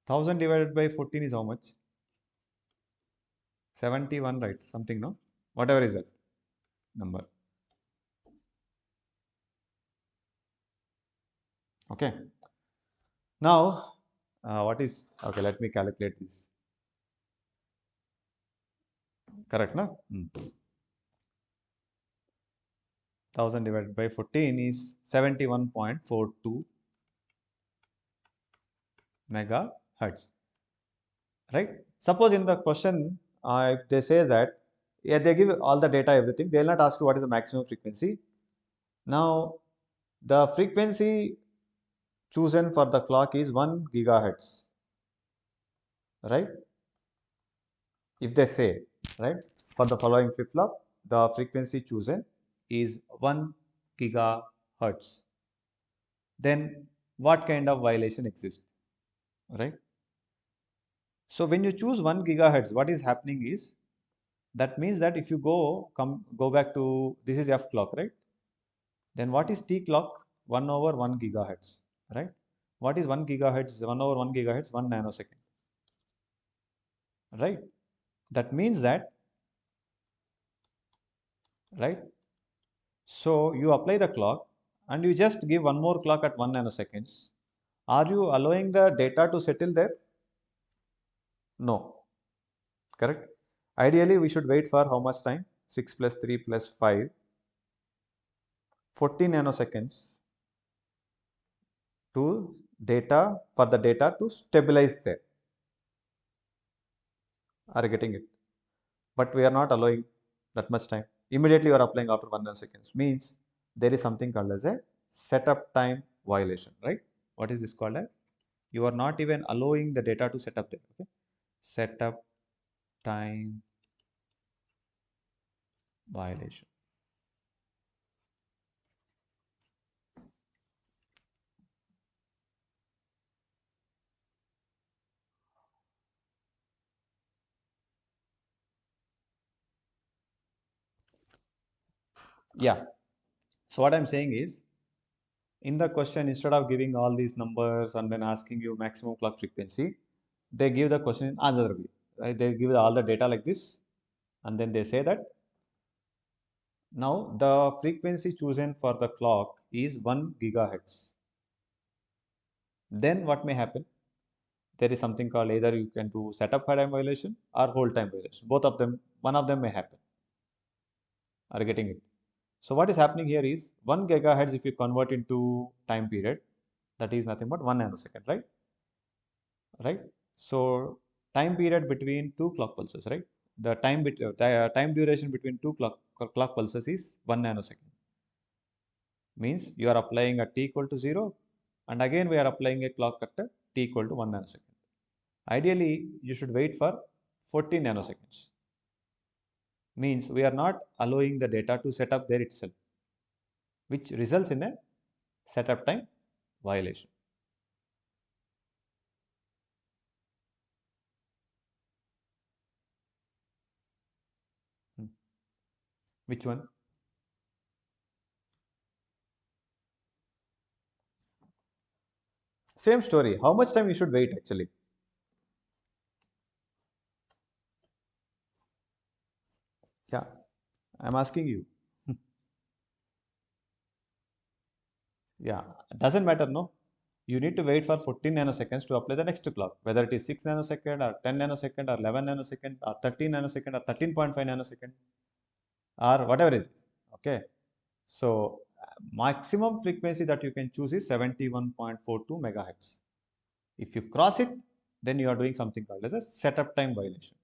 Speaker 1: 1000 divided by 14 is how much? 71, right? Something, no? Whatever is that number. Okay. Now, what is, okay, let me calculate this. Correct, no? 1000 divided by 14 is 71.42 megahertz, right? Suppose in the question, if they say that, yeah, they give all the data, everything, they will not ask you what is the maximum frequency. Now, the frequency chosen for the clock is 1 gigahertz, right? If they say, right, for the following flip-flop, the frequency chosen is 1 gigahertz, then what kind of violation exists, right? So when you choose 1 gigahertz, what is happening is that means that if you go back to this is f clock, right? Then what is t clock? 1 over 1 gigahertz, right? What is 1 gigahertz? 1 over 1 gigahertz, 1 nanosecond, right? That means that, right? So you apply the clock and you just give one more clock at 1 nanoseconds. Are you allowing the data to settle there? No, correct? Ideally, we should wait for how much time? 6 plus 3 plus 5, 40 nanoseconds to data for the data to stabilize there. Are you getting it? But we are not allowing that much time. Immediately you are applying after 1 nanoseconds. Means there is something called as a setup time violation, right? What is this called as? You are not even allowing the data to set up there. Okay? Setup time violation. Yeah. So what I'm saying is, in the question, instead of giving all these numbers and then asking you maximum clock frequency, they give the question in another way. Right? They give all the data like this, and then they say that now the frequency chosen for the clock is 1 gigahertz. Then what may happen? There is something called, either you can do setup time violation or hold time violation. Both of them, one of them may happen. Are you getting it? So what is happening here is 1 gigahertz, if you convert into time period, that is nothing but 1 nanosecond, right? Right. So time period between two clock pulses, right? The time duration between two clock pulses is 1 nanosecond. Means you are applying a t equal to 0, and again we are applying a clock at a t equal to 1 nanosecond. Ideally, you should wait for 14 nanoseconds. Means we are not allowing the data to set up there itself, which results in a setup time violation. Hmm. Which one? Same story. How much time you should wait actually? Yeah, I'm asking you. Yeah, doesn't matter, no? You need to wait for 14 nanoseconds to apply the next clock, whether it is 6 nanosecond or 10 nanosecond or 11 nanosecond or 13 nanosecond or 13.5 nanosecond or whatever it is. Okay. So maximum frequency that you can choose is 71.42 megahertz. If you cross it, then you are doing something called as a setup time violation.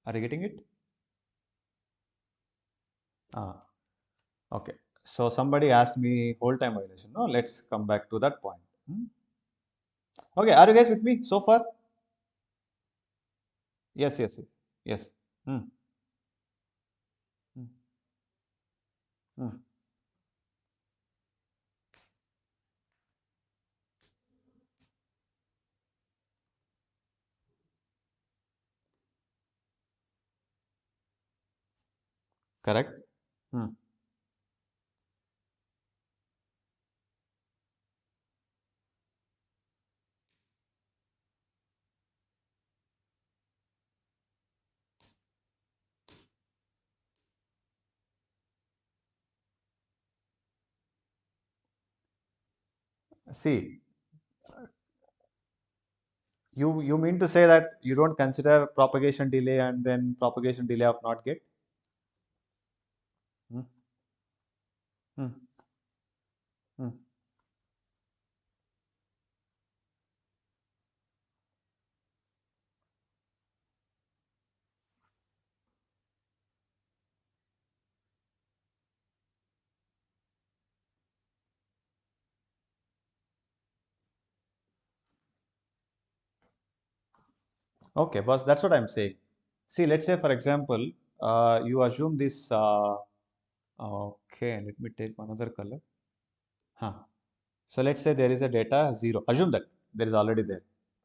Speaker 1: Are you getting it? Ah, okay. So somebody asked me whole time violation. No, let's come back to that point. Hmm? Okay, are you guys with me so far? Yes, yes, yes. Yes. Hmm. Hmm. Hmm. Correct. Hmm. See, you mean to say that you don't consider propagation delay and then propagation delay of not gate? Hmm. Hmm. Hmm. Okay, boss, that's what I'm saying. See, let's say, for example, you assume this. Okay, let me take another color. Huh. So let's say there is a data 0. Assume that there is already there,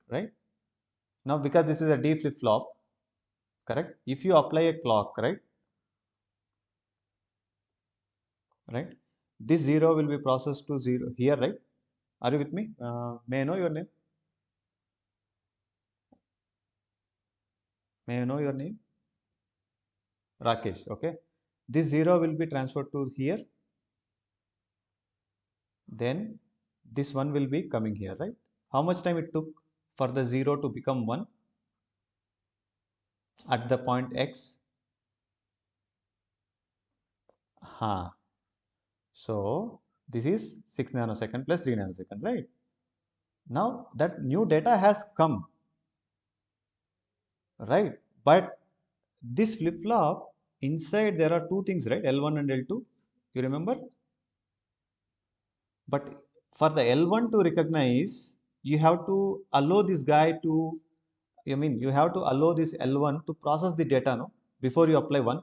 Speaker 1: right? Now, because this is a D flip-flop, correct? If you apply a clock, right, right, this 0 will be processed to 0 here, right? Are you with me? May I know your name? May I know your name? Rakesh. Okay. This 0 will be transferred to here. Then this 1 will be coming here, right? How much time it took for the 0 to become 1 at the point X? Ha. So this is 6 nanosecond plus 3 nanosecond, right? Now that new data has come, right? But this flip-flop, inside there are two things, right? L1 and L2. You remember? But for the L1 to recognize, you have to allow this guy to, I mean, you have to allow this L1 to process the data, no? Before you apply one.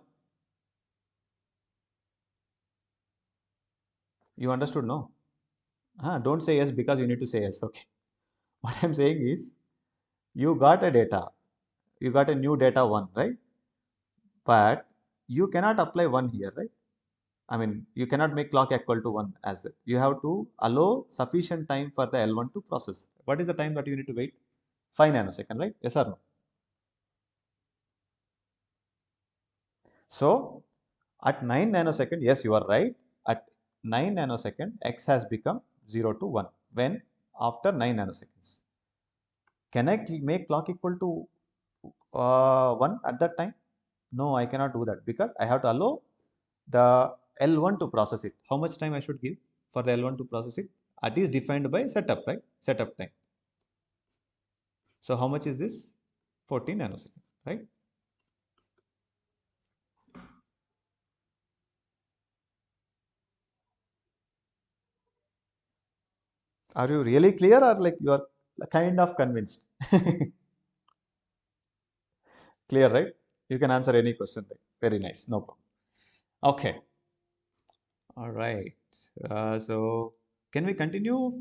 Speaker 1: You understood, no? Don't say yes because you need to say yes. Okay. What I'm saying is, you got a data, you got a new data 1, right? But you cannot apply 1 here, right? I mean, you cannot make clock equal to 1 as it. You have to allow sufficient time for the L1 to process. What is the time that you need to wait? 5 nanosecond, right? Yes or no? So at 9 nanosecond, yes, you are right. At 9 nanosecond, X has become 0 to 1. When? After 9 nanoseconds. Can I make clock equal to 1 at that time? No, I cannot do that because I have to allow the L1 to process it. How much time I should give for the L1 to process it? That is defined by setup, right? Setup time. So how much is this? 14 nanoseconds, right? Are you really clear or like you are kind of convinced? Clear, right? You can answer any question, right? Very nice, no problem. Okay, all right. So can we continue?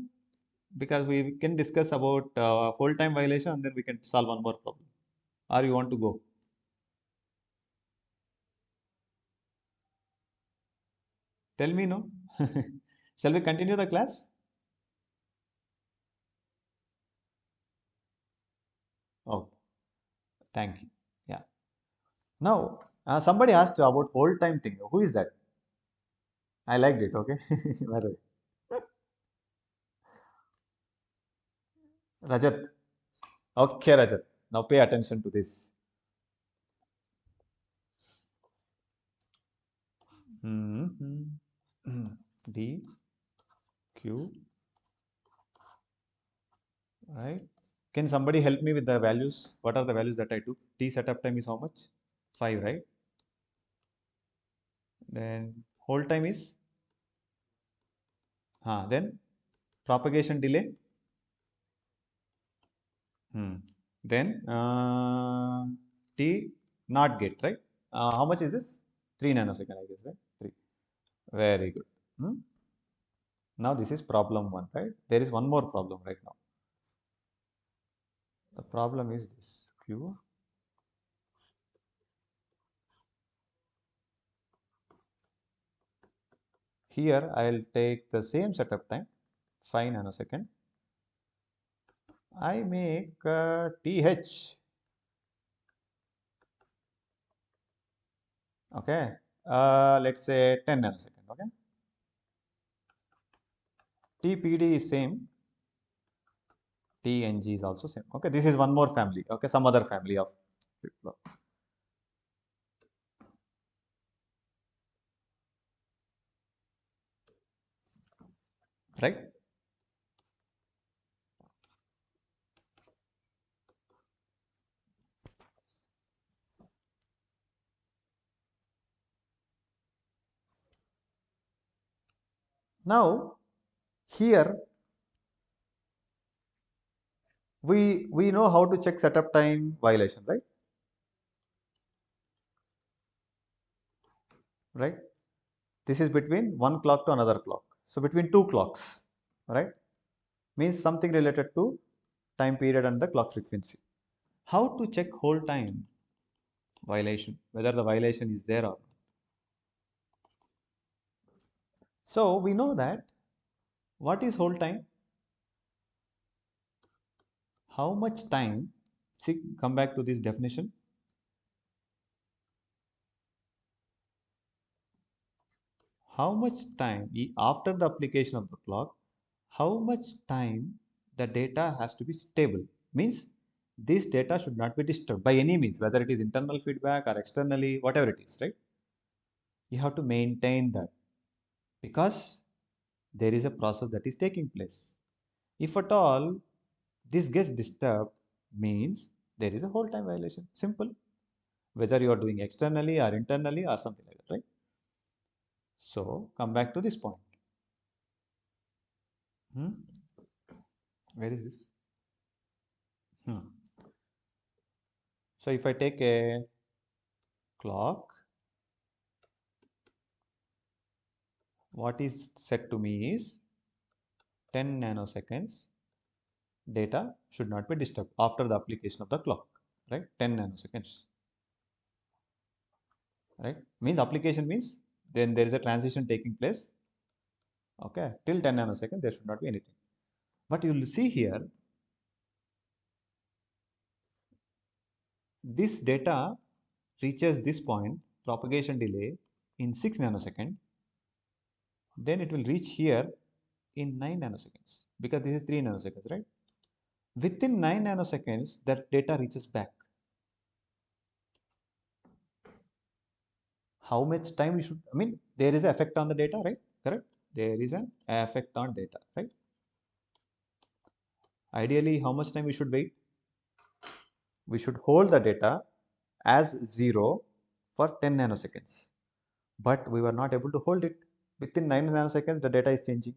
Speaker 1: Because we can discuss about full-time violation and then we can solve one more problem. Or you want to go? Tell me no. Shall we continue the class? Oh, thank you. Yeah. Now, somebody asked about whole-time thing. Who is that? I liked it. Okay. By the way, Rajat. Okay, Rajat. Now pay attention to this. Mhm. D, Q, right? Can somebody help me with the values? What are the values that I took? T setup time is how much? 5, right? Then hold time is? Then propagation delay? Hmm. Then T not get, right? How much is this? 3 nanosecond, I guess, right? 3. Very good. Hmm? Now this is problem 1, right? There is one more problem right now. The problem is this. Q. Here I will take the same setup time, 5 nanosecond. I make TH. Okay. Let's say 10 nanosecond. Okay. TPD is same. TNG is also same. Okay. This is one more family. Okay. Some other family of flip-flop. Right. Now here we know how to check setup time violation, right? Right. This is between one clock to another clock. So between two clocks, right? Means something related to time period and the clock frequency. How to check whole time violation, whether the violation is there or not. So we know that what is whole time? How much time? See, come back to this definition. How much time after the application of the clock, how much time the data has to be stable? Means this data should not be disturbed by any means, whether it is internal feedback or externally, whatever it is, right? You have to maintain that because there is a process that is taking place. If at all this gets disturbed, means there is a whole time violation. Simple. Whether you are doing externally or internally or something like that, right? So come back to this point. Hmm? Where is this? Hmm. So if I take a clock, what is set to me is 10 nanoseconds data should not be disturbed after the application of the clock, right? 10 nanoseconds, right? Means application means then there is a transition taking place, okay? Till 10 nanoseconds, there should not be anything. But you will see here, this data reaches this point, propagation delay in 6 nanoseconds, then it will reach here in 9 nanoseconds because this is 3 nanoseconds, right? Within 9 nanoseconds, that data reaches back. How much time we should, I mean, there is an effect on the data, right? Correct? There is an effect on data, right? Ideally, how much time we should wait? We should hold the data as 0 for 10 nanoseconds. But we were not able to hold it. Within 9 nanoseconds, the data is changing.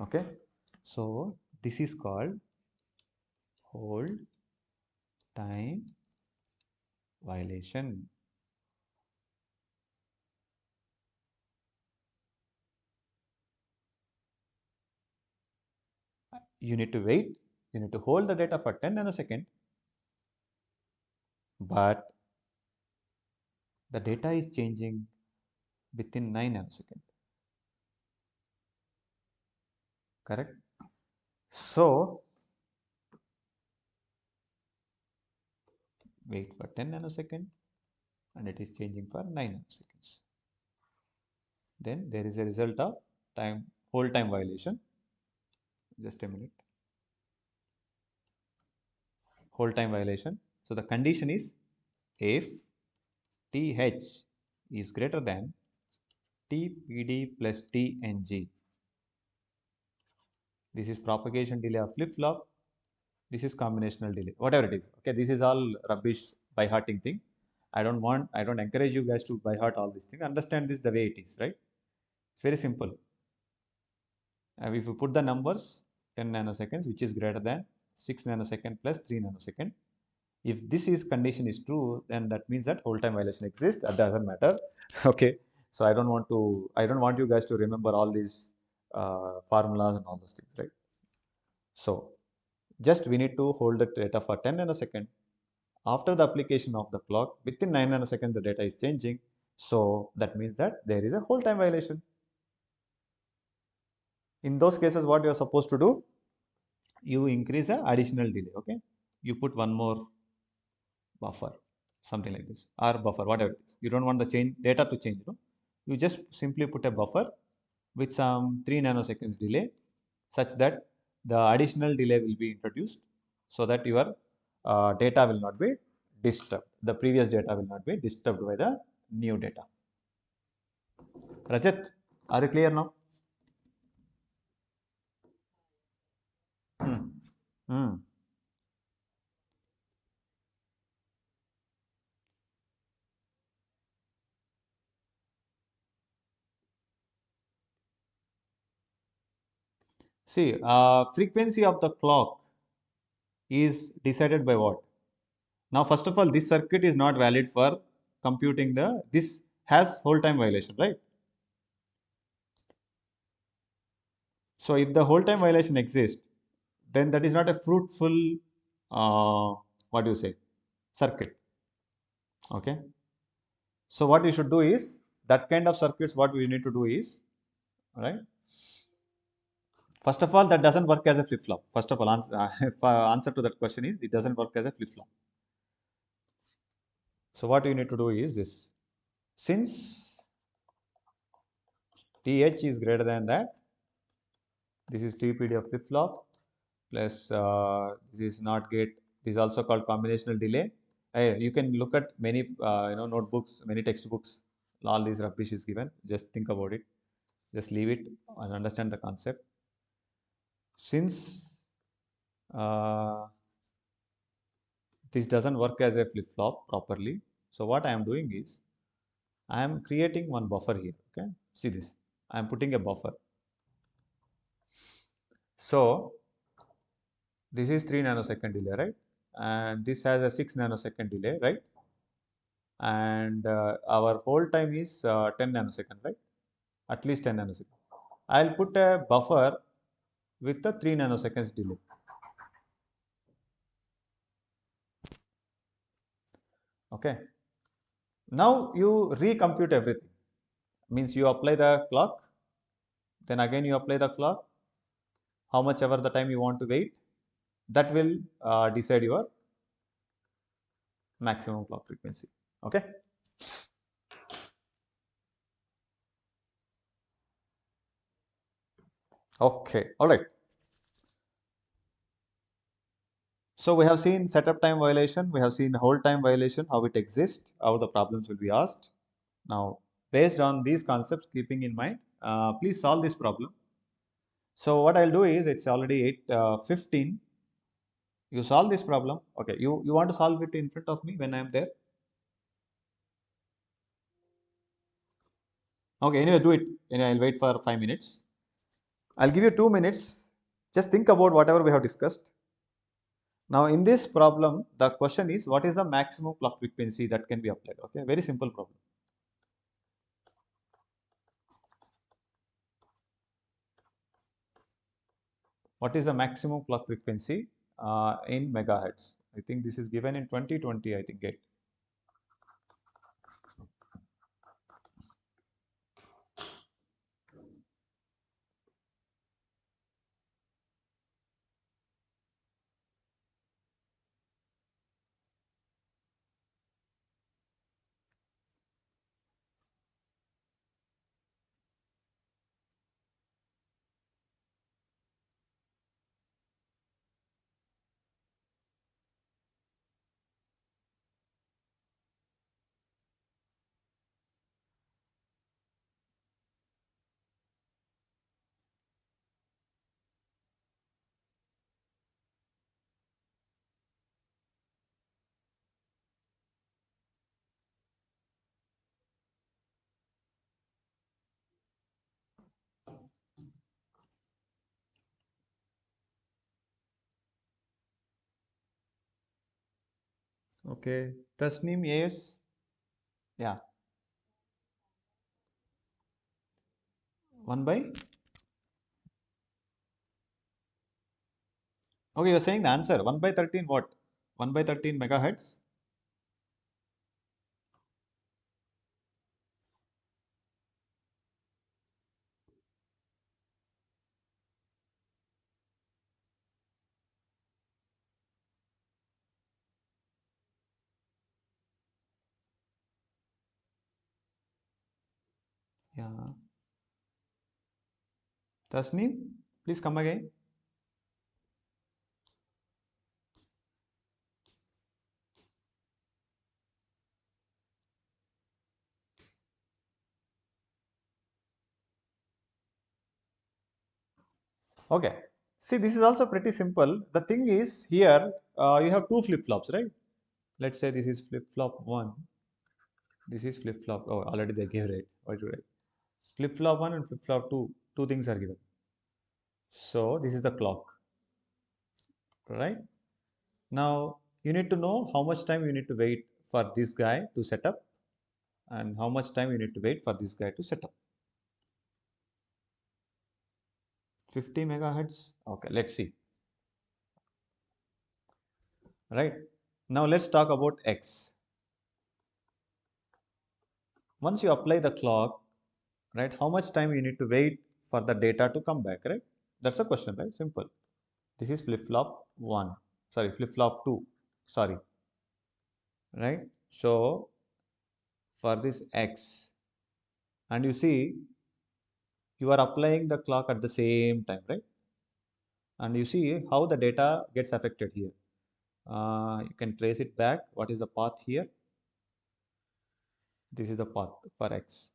Speaker 1: Okay. So this is called hold time violation. You need to wait. You need to hold the data for 10 nanoseconds, but the data is changing within 9 nanoseconds. Correct? So wait for 10 nanoseconds and it is changing for 9 nanoseconds. Then there is a result of time hold time violation. Just a minute. Hold time violation. So the condition is if TH is greater than TPD plus TNG. This is propagation delay of flip-flop. This is combinational delay, whatever it is. Okay, this is all rubbish by hearting thing. I don't encourage you guys to by heart all these things. Understand this the way it is, right? It's very simple. If you put the numbers 10 nanoseconds, which is greater than 6 nanosecond plus 3 nanosecond, if this is condition is true, then that means that hold time violation exists. That doesn't matter. Okay. So I don't want you guys to remember all these formulas and all those things, right? So just we need to hold the data for 10 nanosecond. After the application of the clock, within 9 nanoseconds, the data is changing. So that means that there is a hold time violation. In those cases, what you are supposed to do? You increase a additional delay. Okay. You put one more buffer, something like this, or buffer, whatever it is. You don't want the change data to change, no? You just simply put a buffer with some 3 nanoseconds delay such that the additional delay will be introduced so that your data will not be disturbed. The previous data will not be disturbed by the new data. Rajat, are you clear now? Hmm. Hmm. See, frequency of the clock is decided by what? Now, first of all, this circuit is not valid for computing this has hold time violation, right? So, if the hold time violation exists, then that is not a fruitful, what do you say, circuit. Okay. So, what you should do is that kind of circuits, what we need to do is, right? First of all, that doesn't work as a flip flop. First of all, if, answer to that question is it doesn't work as a flip flop. So, what you need to do is this. Since TH is greater than that, this is TPD of flip flop plus this is not gate. This is also called combinational delay. You can look at many notebooks, many textbooks. All these rubbish is given. Just think about it. Just leave it and understand the concept. Since uh, this doesn't work as a flip flop properly, so what I am doing is I am creating one buffer here. Okay, see this. I am putting a buffer. So this is 3 nanosecond delay, right? And this has a 6 nanosecond delay, right? And our hold time is 10 nanosecond, right? at least 10 nanoseconds. I'll put a buffer with the 3 nanoseconds delay. Okay. Now you recompute everything. Means you apply the clock, then again you apply the clock, how much ever the time you want to wait, that will decide your maximum clock frequency. Okay. Okay. All right. So we have seen setup time violation, we have seen hold time violation, how it exists, how the problems will be asked. Now, based on these concepts, keeping in mind, please solve this problem. So what I'll do is, it's already 8:15. You solve this problem. Okay, you want to solve it in front of me when I'm there. Okay, anyway, do it. Anyway, I'll wait for 5 minutes. I'll give you 2 minutes. Just think about whatever we have discussed. Now, in this problem, the question is, what is the maximum clock frequency that can be applied? Okay, very simple problem. What is the maximum clock frequency in megahertz? I think this is given in 2020, I think. Okay, Tasneem, yes. Yeah, 1 by. Okay, you're saying the answer 1 by 13 what? 1 by 13 megahertz? Yeah. Tasneem, please come again. Okay. See, this is also pretty simple. The thing is here, you have two flip-flops, right? Let's say this is flip-flop 1. This is flip-flop. Oh, already they gave it. What do I? Flip-flop 1 and flip-flop 2. Two things are given. So this is the clock, right? Now you need to know how much time you need to wait for this guy to set up and how much time you need to wait for this guy to set up. 50 megahertz. Okay, let's see. Right. Now let's talk about X. Once you apply the clock, right, how much time you need to wait for the data to come back, right? That's a question, right? Simple. This is flip-flop 1. Sorry, flip-flop 2. Sorry. Right. So for this X, and you see, you are applying the clock at the same time, right? And you see how the data gets affected here. You can trace it back. What is the path here? This is the path for X.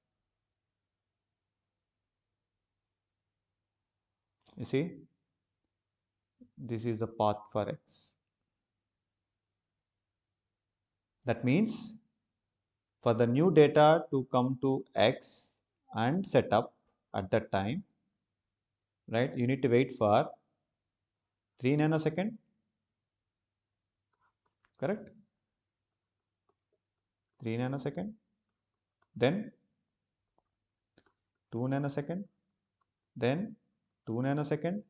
Speaker 1: You see, this is the path for X. That means for the new data to come to X and set up at that time, right, you need to wait for 3 nanosecond, correct? 3 nanosecond. Then 2 nanosecond, then 2 nanosecond,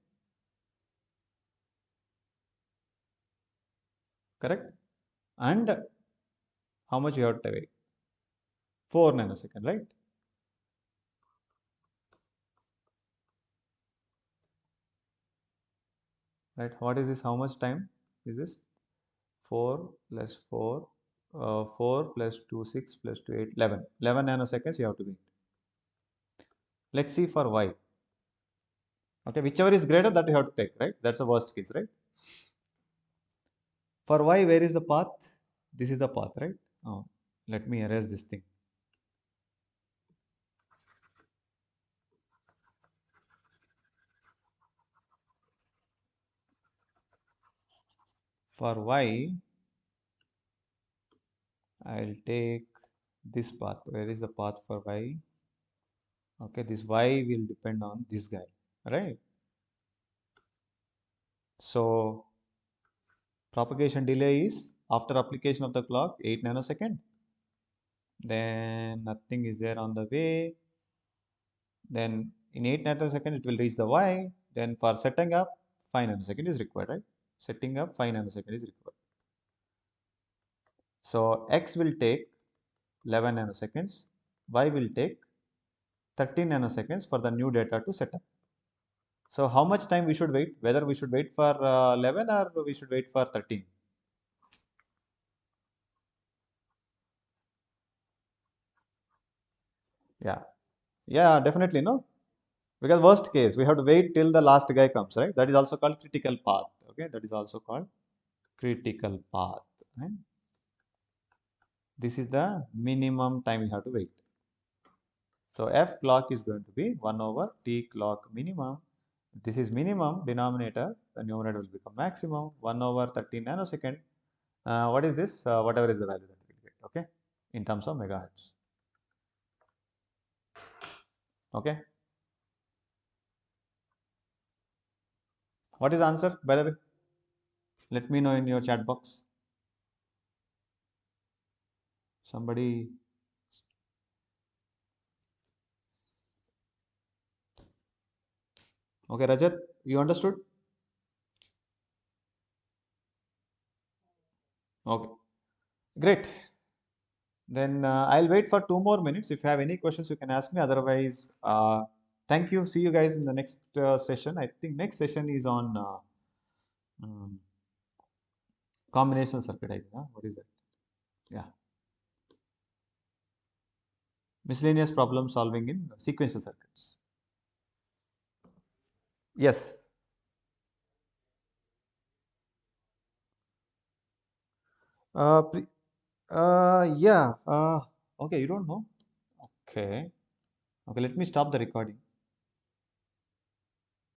Speaker 1: correct? And how much you have to wait? 4 nanosecond, right? Right. What is this? How much time is this? 4 plus 4, 4 plus 2, 6 plus 2, 8, 11. 11 nanoseconds you have to wait. Let's see for y. Okay, whichever is greater that you have to take, right? That's the worst case, right? For y, where is the path? This is the path, right? Oh, let me erase this thing. For y, I'll take this path. Where is the path for y? Okay, this y will depend on this guy, right? So propagation delay is after application of the clock 8 nanosecond. Then nothing is there on the way. Then in 8 nanoseconds it will reach the y. Then for setting up 5 nanosecond is required, right? Setting up 5 nanosecond is required. So x will take 11 nanoseconds. Y will take 13 nanoseconds for the new data to set up. So how much time we should wait? Whether we should wait for 11 or we should wait for 13? Yeah, yeah, definitely no. Because worst case, we have to wait till the last guy comes, right? That is also called critical path. Okay, that is also called critical path. Right? This is the minimum time you have to wait. So f clock is going to be 1 over t clock minimum. This is minimum denominator. The numerator will become maximum 1 over 13 nanosecond. What is this? Whatever is the value that we will get. Okay, in terms of megahertz. Okay. What is the answer, by the way? Let me know in your chat box. Somebody. Okay, Rajat, you understood? Okay, great. Then I'll wait for 2 more minutes. If you have any questions, you can ask me. Otherwise, thank you. See you guys in the next session. I think next session is on um, combinational circuit. I think. What is that? Yeah, miscellaneous problem solving in sequential circuits. Yes. Uh, pre- yeah. Okay, you don't know. Okay. Okay, let me stop the recording.